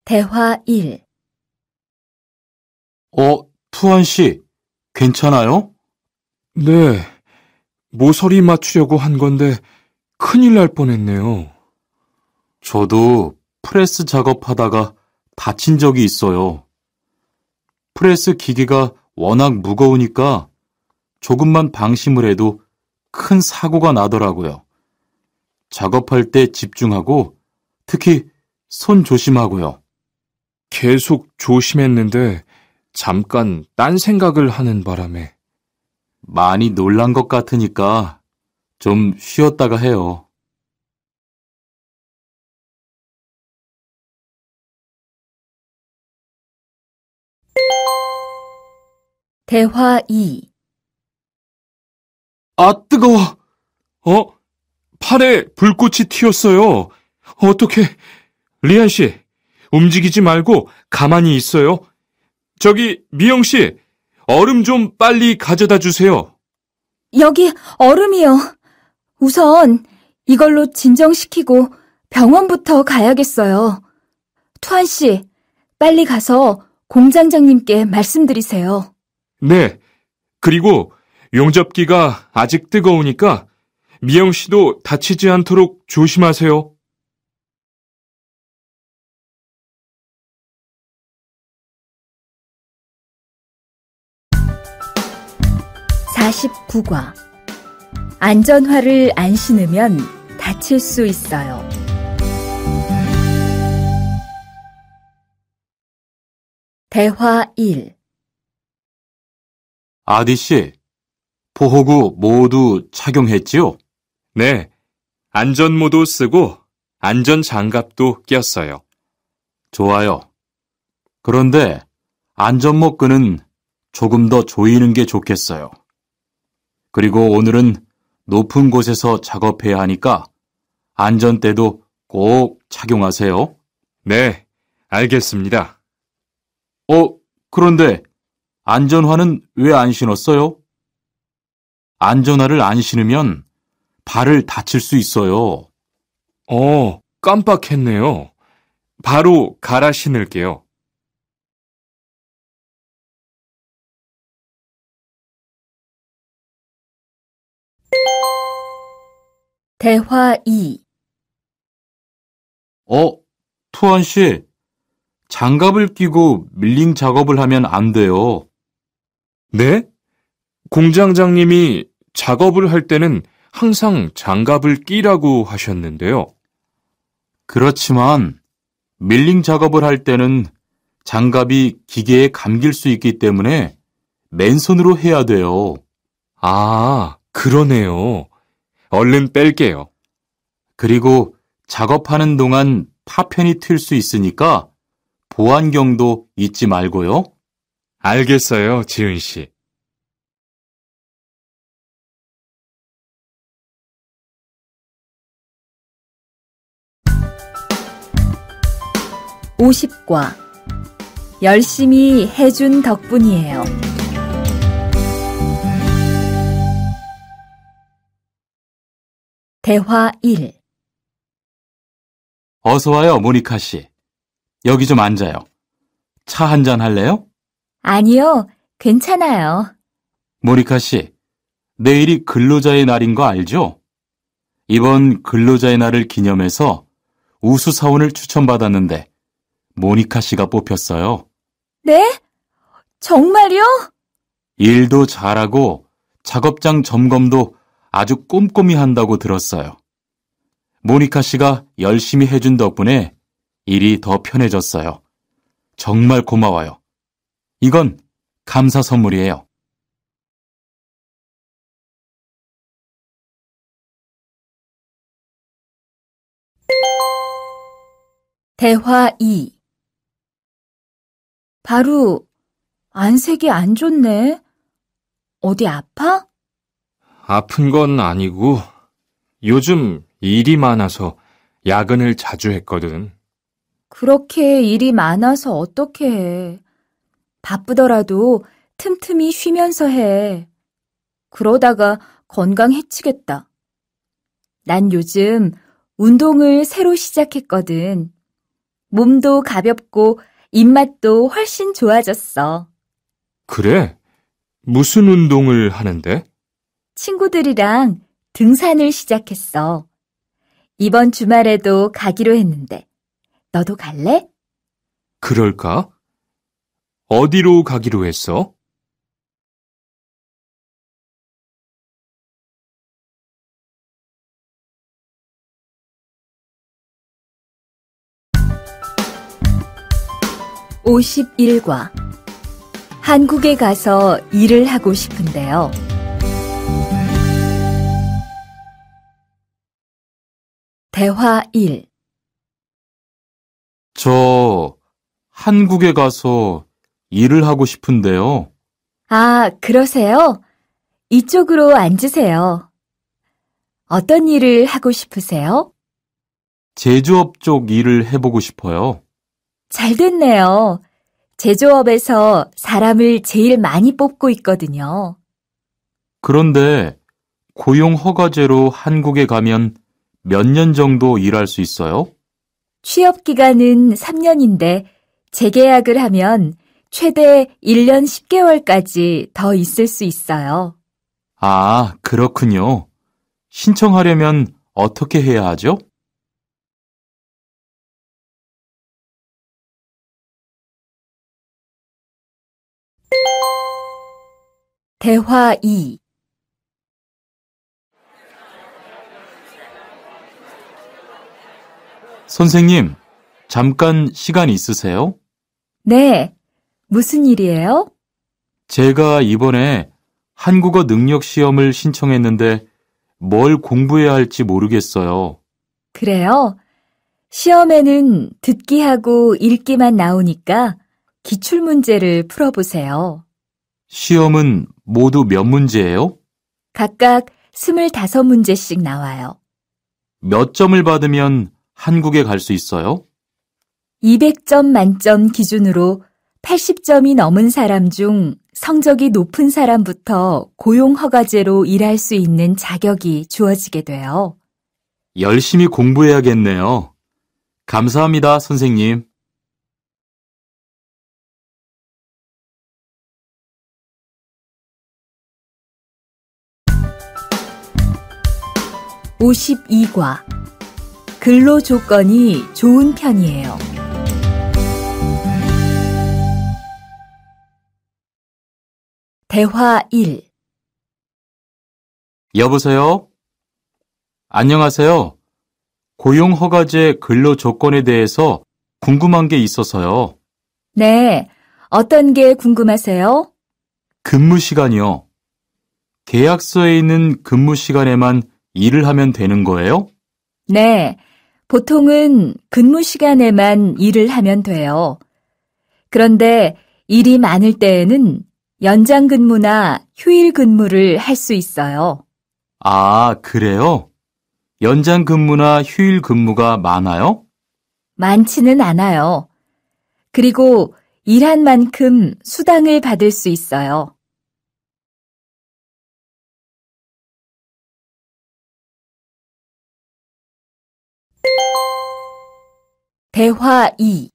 대화 1. 투한 씨, 괜찮아요? 네, 모서리 맞추려고 한 건데 큰일 날 뻔했네요. 저도 프레스 작업하다가 다친 적이 있어요. 프레스 기계가 워낙 무거우니까 조금만 방심을 해도 큰 사고가 나더라고요. 작업할 때 집중하고 특히 손 조심하고요. 계속 조심했는데 잠깐 딴 생각을 하는 바람에. 많이 놀란 것 같으니까 좀 쉬었다가 해요. 대화 2. 뜨거워! 팔에 불꽃이 튀었어요. 어떡해. 리안 씨, 움직이지 말고 가만히 있어요. 저기, 미영 씨, 얼음 좀 빨리 가져다 주세요. 여기 얼음이요. 우선 이걸로 진정시키고 병원부터 가야겠어요. 투한 씨, 빨리 가서 공장장님께 말씀드리세요. 네, 그리고 용접기가 아직 뜨거우니까 미영 씨도 다치지 않도록 조심하세요. (49과) 안전화를 안 신으면 다칠 수 있어요. 대화 1. 아디 씨, 보호구 모두 착용했지요? 네, 안전모도 쓰고 안전장갑도 꼈어요. 좋아요. 그런데 안전모 끈은 조금 더 조이는 게 좋겠어요. 그리고 오늘은 높은 곳에서 작업해야 하니까 안전대도 꼭 착용하세요. 네, 알겠습니다. 그런데 안전화는 왜 안 신었어요? 안전화를 안 신으면 발을 다칠 수 있어요. 깜빡했네요. 바로 갈아 신을게요. 대화 2. 투원 씨, 장갑을 끼고 밀링 작업을 하면 안 돼요. 네? 공장장님이 작업을 할 때는 항상 장갑을 끼라고 하셨는데요. 그렇지만 밀링 작업을 할 때는 장갑이 기계에 감길 수 있기 때문에 맨손으로 해야 돼요. 아, 그러네요. 얼른 뺄게요. 그리고 작업하는 동안 파편이 튈 수 있으니까 보안경도 잊지 말고요. 알겠어요, 지은 씨. (50과) 열심히 해준 덕분이에요. 대화 1. 어서 와요, 모니카 씨. 여기 좀 앉아요. 차 한잔 할래요? 아니요, 괜찮아요. 모니카 씨, 내일이 근로자의 날인 거 알죠? 이번 근로자의 날을 기념해서 우수사원을 추천받았는데 모니카 씨가 뽑혔어요. 네? 정말요? 일도 잘하고 작업장 점검도 아주 꼼꼼히 한다고 들었어요. 모니카 씨가 열심히 해준 덕분에 일이 더 편해졌어요. 정말 고마워요. 이건 감사 선물이에요. 대화 2. 바로 안색이 안 좋네. 어디 아파? 아픈 건 아니고 요즘 일이 많아서 야근을 자주 했거든. 그렇게 일이 많아서 어떻게 해. 바쁘더라도 틈틈이 쉬면서 해. 그러다가 건강 해치겠다. 난 요즘 운동을 새로 시작했거든. 몸도 가볍고 입맛도 훨씬 좋아졌어. 그래? 무슨 운동을 하는데? 친구들이랑 등산을 시작했어. 이번 주말에도 가기로 했는데, 너도 갈래? 그럴까? 어디로 가기로 했어? (51과) 한국에 가서 일을 하고 싶은데요. 대화 1. 저 한국에 가서 일을 하고 싶은데요. 아, 그러세요? 이쪽으로 앉으세요. 어떤 일을 하고 싶으세요? 제조업 쪽 일을 해보고 싶어요. 잘 됐네요. 제조업에서 사람을 제일 많이 뽑고 있거든요. 그런데 고용 허가제로 한국에 가면 몇 년 정도 일할 수 있어요? 취업 기간은 3년인데 재계약을 하면 최대 1년 10개월까지 더 있을 수 있어요. 아, 그렇군요. 신청하려면 어떻게 해야 하죠? 대화 2. 선생님, 잠깐 시간 있으세요? 네, 무슨 일이에요? 제가 이번에 한국어 능력 시험을 신청했는데 뭘 공부해야 할지 모르겠어요. 그래요? 시험에는 듣기하고 읽기만 나오니까 기출문제를 풀어보세요. 시험은 모두 몇 문제예요? 각각 25문제씩 나와요. 몇 점을 받으면 한국에 갈 수 있어요? 200점 만점 기준으로 80점이 넘은 사람 중 성적이 높은 사람부터 고용허가제로 일할 수 있는 자격이 주어지게 돼요. 열심히 공부해야겠네요. 감사합니다, 선생님. 52과 근로 조건이 좋은 편이에요. 대화 1. 여보세요? 안녕하세요. 고용허가제 근로 조건에 대해서 궁금한 게 있어서요. 네, 어떤 게 궁금하세요? 근무 시간이요. 계약서에 있는 근무 시간에만 일을 하면 되는 거예요? 네, 보통은 근무 시간에만 일을 하면 돼요. 그런데 일이 많을 때에는 연장 근무나 휴일 근무를 할 수 있어요. 아, 그래요? 연장 근무나 휴일 근무가 많아요? 많지는 않아요. 그리고 일한 만큼 수당을 받을 수 있어요. 대화 2.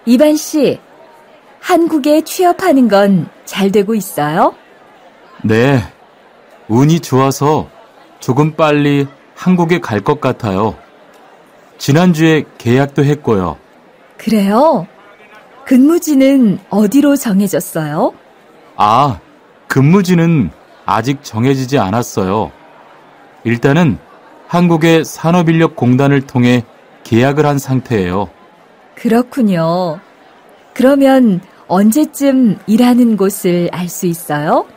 이반 씨, 한국에 취업하는 건 잘 되고 있어요? 네, 운이 좋아서 조금 빨리 한국에 갈 것 같아요. 지난주에 계약도 했고요. 그래요? 근무지는 어디로 정해졌어요? 아, 근무지는 아직 정해지지 않았어요. 일단은 한국의 산업인력공단을 통해 계약을 한 상태예요. 그렇군요. 그러면 언제쯤 일하는 곳을 알 수 있어요?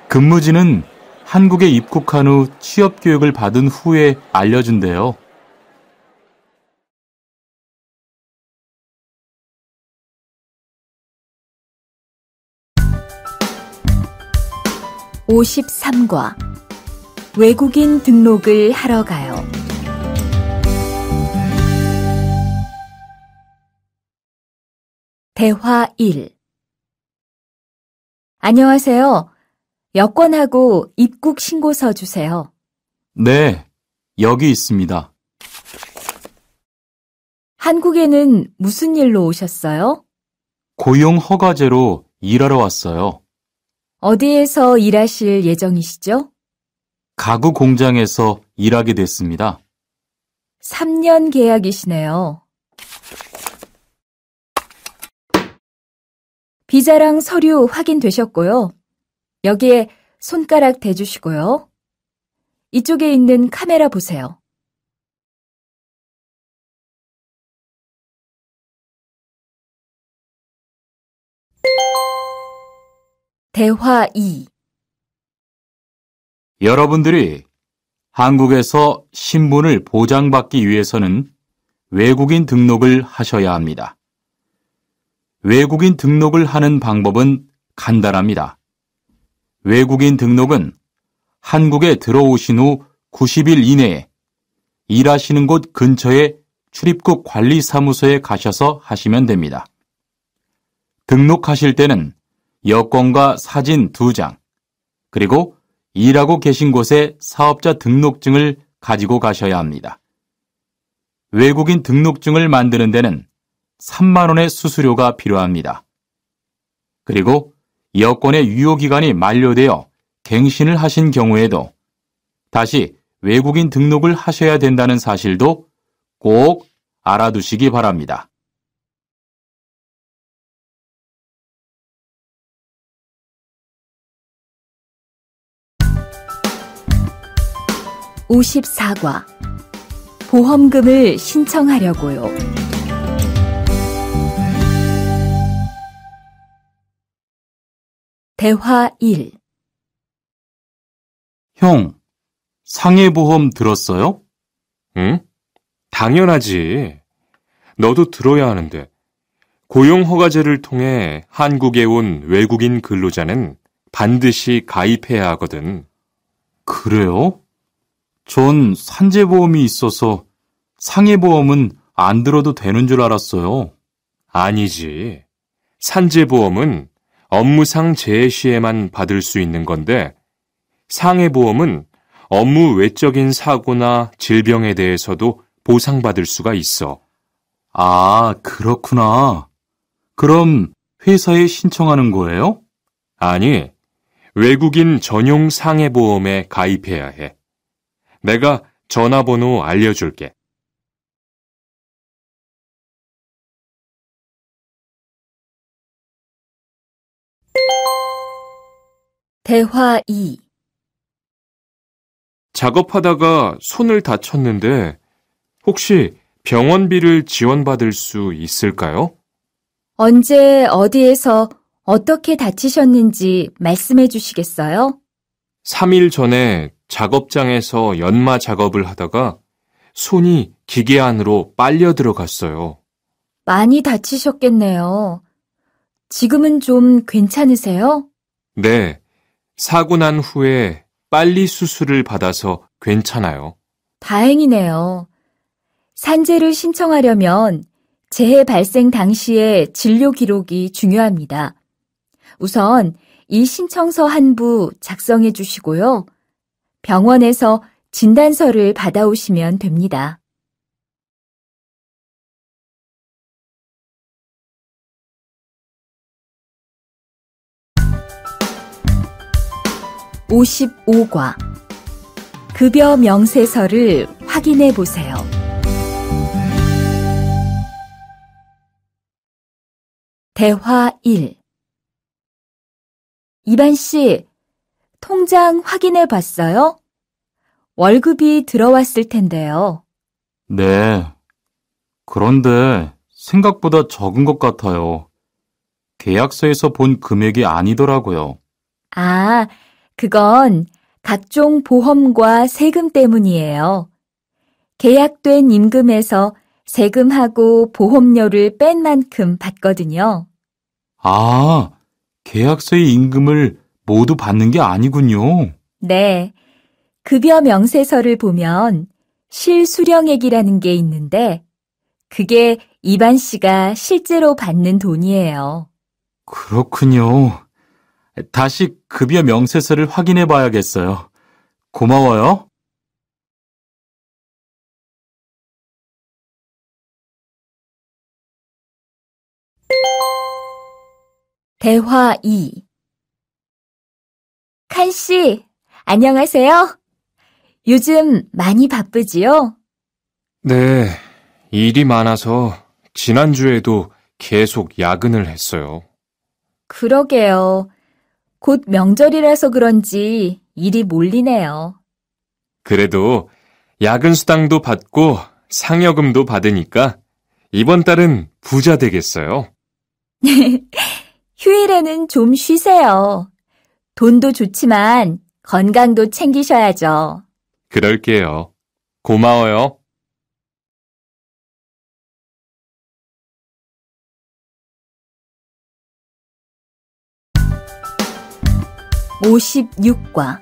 근무지는 한국에 입국한 후 취업 교육을 받은 후에 알려준대요. (53과) 외국인 등록을 하러 가요. 대화 1. 안녕하세요. 여권하고 입국 신고서 주세요. 네, 여기 있습니다. 한국에는 무슨 일로 오셨어요? 고용 허가제로 일하러 왔어요. 어디에서 일하실 예정이시죠? 가구 공장에서 일하게 됐습니다. 3년 계약이시네요. 비자랑 서류 확인되셨고요. 여기에 손가락 대주시고요. 이쪽에 있는 카메라 보세요. 대화 2. 여러분들이 한국에서 신분을 보장받기 위해서는 외국인 등록을 하셔야 합니다. 외국인 등록을 하는 방법은 간단합니다. 외국인 등록은 한국에 들어오신 후 90일 이내에 일하시는 곳 근처의 출입국 관리사무소에 가셔서 하시면 됩니다. 등록하실 때는 여권과 사진 2장, 그리고 일하고 계신 곳의 사업자 등록증을 가지고 가셔야 합니다. 외국인 등록증을 만드는 데는 3만 원의 수수료가 필요합니다. 그리고 여권의 유효기간이 만료되어 갱신을 하신 경우에도 다시 외국인 등록을 하셔야 된다는 사실도 꼭 알아두시기 바랍니다. (54과) 보험금을 신청하려고요. 대화 1. 형, 상해보험 들었어요? 응? 당연하지. 너도 들어야 하는데. 고용허가제를 통해 한국에 온 외국인 근로자는 반드시 가입해야 하거든. 그래요? 전 산재보험이 있어서 상해보험은 안 들어도 되는 줄 알았어요. 아니지. 산재보험은 업무상 재해 시에만 받을 수 있는 건데, 상해보험은 업무 외적인 사고나 질병에 대해서도 보상받을 수가 있어. 아, 그렇구나. 그럼 회사에 신청하는 거예요? 아니, 외국인 전용 상해보험에 가입해야 해. 내가 전화번호 알려줄게. 대화 2. 작업하다가 손을 다쳤는데 혹시 병원비를 지원받을 수 있을까요? 언제 어디에서 어떻게 다치셨는지 말씀해 주시겠어요? 3일 전에 작업장에서 연마 작업을 하다가 손이 기계 안으로 빨려 들어갔어요. 많이 다치셨겠네요. 지금은 좀 괜찮으세요? 네, 사고 난 후에 빨리 수술을 받아서 괜찮아요. 다행이네요. 산재를 신청하려면 재해 발생 당시의 진료 기록이 중요합니다. 우선 이 신청서 한 부 작성해 주시고요. 병원에서 진단서를 받아오시면 됩니다. (55과) 급여 명세서를 확인해 보세요. 대화 1. 이반 씨, 통장 확인해 봤어요? 월급이 들어왔을 텐데요. 네. 그런데 생각보다 적은 것 같아요. 계약서에서 본 금액이 아니더라고요. 아, 그건 각종 보험과 세금 때문이에요. 계약된 임금에서 세금하고 보험료를 뺀 만큼 받거든요. 아, 계약서의 임금을 모두 받는 게 아니군요. 네. 급여 명세서를 보면 실수령액이라는 게 있는데 그게 이반 씨가 실제로 받는 돈이에요. 그렇군요. 다시 급여 명세서를 확인해 봐야겠어요. 고마워요. 대화 2. 칸 씨, 안녕하세요. 요즘 많이 바쁘지요? 네, 일이 많아서 지난주에도 계속 야근을 했어요. 그러게요. 곧 명절이라서 그런지 일이 몰리네요. 그래도 야근 수당도 받고 상여금도 받으니까 이번 달은 부자 되겠어요. 휴일에는 좀 쉬세요. 돈도 좋지만 건강도 챙기셔야죠. 그럴게요. 고마워요. (56과)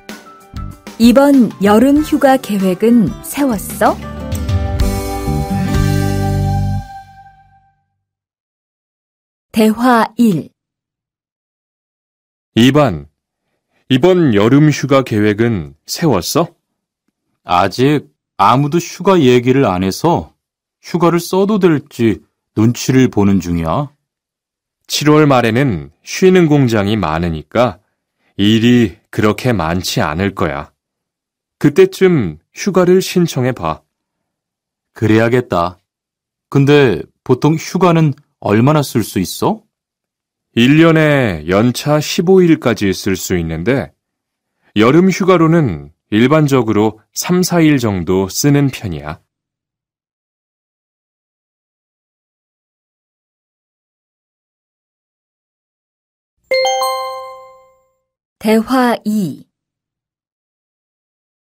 이번 여름 휴가 계획은 세웠어? 대화 1. 2반, 이번 여름 휴가 계획은 세웠어? 아직 아무도 휴가 얘기를 안 해서 휴가를 써도 될지 눈치를 보는 중이야. 7월 말에는 쉬는 공장이 많으니까 일이 그렇게 많지 않을 거야. 그때쯤 휴가를 신청해 봐. 그래야겠다. 근데 보통 휴가는 얼마나 쓸 수 있어? 1년에 연차 15일까지 쓸 수 있는데 여름 휴가로는 일반적으로 3, 4일 정도 쓰는 편이야. 대화 2.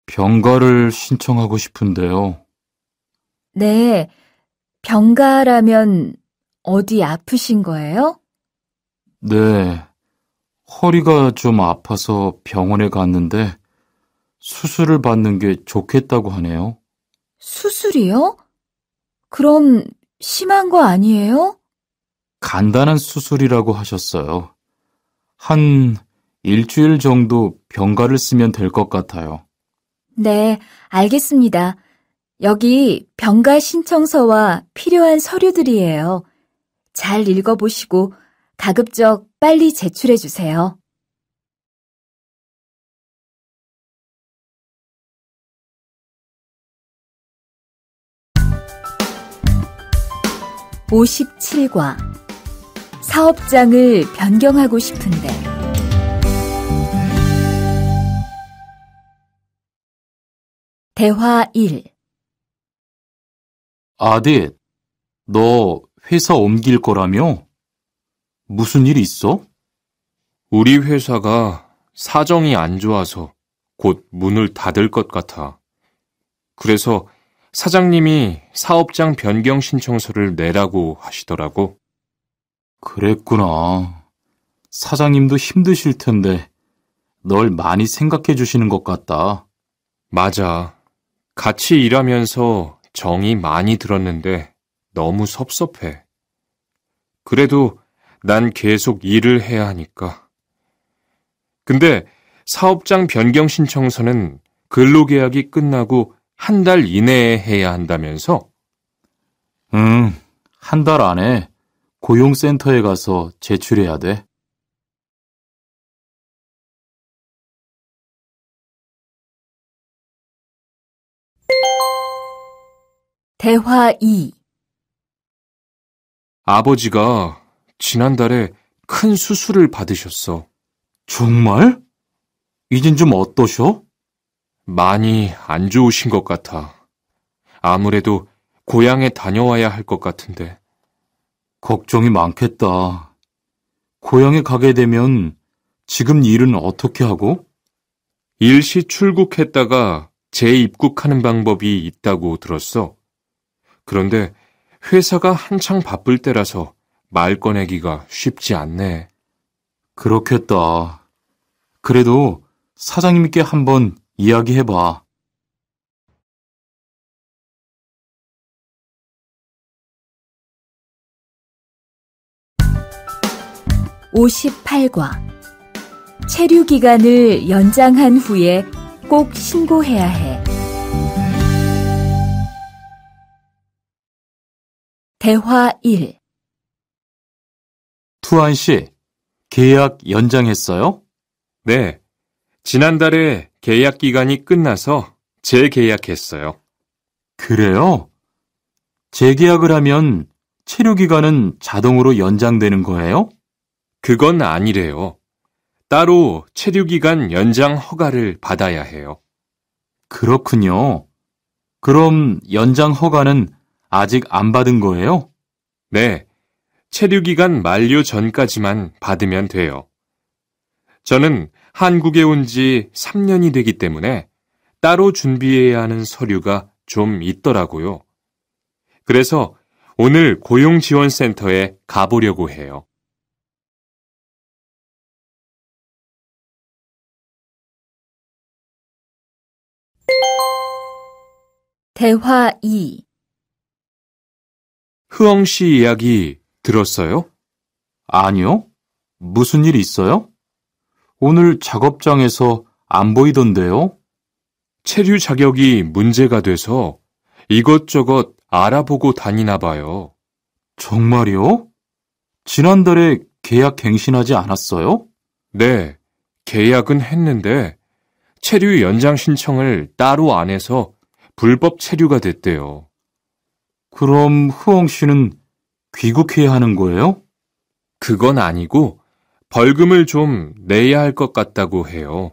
병가를 신청하고 싶은데요. 네, 병가라면 어디 아프신 거예요? 네, 허리가 좀 아파서 병원에 갔는데 수술을 받는 게 좋겠다고 하네요. 수술이요? 그럼 심한 거 아니에요? 간단한 수술이라고 하셨어요. 한 일주일 정도 병가를 쓰면 될 것 같아요. 네, 알겠습니다. 여기 병가 신청서와 필요한 서류들이에요. 잘 읽어보시고 가급적 빨리 제출해 주세요. 57과 사업장을 변경하고 싶은데. 대화 1. 아딧, 너 회사 옮길 거라며? 무슨 일 있어? 우리 회사가 사정이 안 좋아서 곧 문을 닫을 것 같아. 그래서 사장님이 사업장 변경 신청서를 내라고 하시더라고. 그랬구나. 사장님도 힘드실 텐데 널 많이 생각해 주시는 것 같다. 맞아. 같이 일하면서 정이 많이 들었는데 너무 섭섭해. 그래도 난 계속 일을 해야 하니까. 근데 사업장 변경 신청서는 근로계약이 끝나고 한 달 이내에 해야 한다면서? 응, 한 달 안에 고용센터에 가서 제출해야 돼. 대화 2. 아버지가 지난달에 큰 수술을 받으셨어. 정말? 이젠 좀 어떠셔? 많이 안 좋으신 것 같아. 아무래도 고향에 다녀와야 할 것 같은데. 걱정이 많겠다. 고향에 가게 되면 지금 일은 어떻게 하고? 일시 출국했다가 재입국하는 방법이 있다고 들었어. 그런데 회사가 한창 바쁠 때라서 말 꺼내기가 쉽지 않네. 그렇겠다. 그래도 사장님께 한번 이야기해봐. (58과) 체류 기간을 연장한 후에 꼭 신고해야 해. 대화 1. 투안 씨, 계약 연장했어요? 네, 지난달에 계약 기간이 끝나서 재계약했어요. 그래요? 재계약을 하면 체류 기간은 자동으로 연장되는 거예요? 그건 아니래요. 따로 체류기간 연장 허가를 받아야 해요. 그렇군요. 그럼 연장 허가는 아직 안 받은 거예요? 네, 체류기간 만료 전까지만 받으면 돼요. 저는 한국에 온 지 3년이 되기 때문에 따로 준비해야 하는 서류가 좀 있더라고요. 그래서 오늘 고용지원센터에 가보려고 해요. 대화 2. 흐엉 씨 이야기 들었어요? 아니요. 무슨 일 있어요? 오늘 작업장에서 안 보이던데요? 체류 자격이 문제가 돼서 이것저것 알아보고 다니나 봐요. 정말요? 지난달에 계약 갱신하지 않았어요? 네, 계약은 했는데 체류 연장 신청을 따로 안 해서 불법 체류가 됐대요. 그럼 흐엉 씨는 귀국해야 하는 거예요? 그건 아니고 벌금을 좀 내야 할 것 같다고 해요.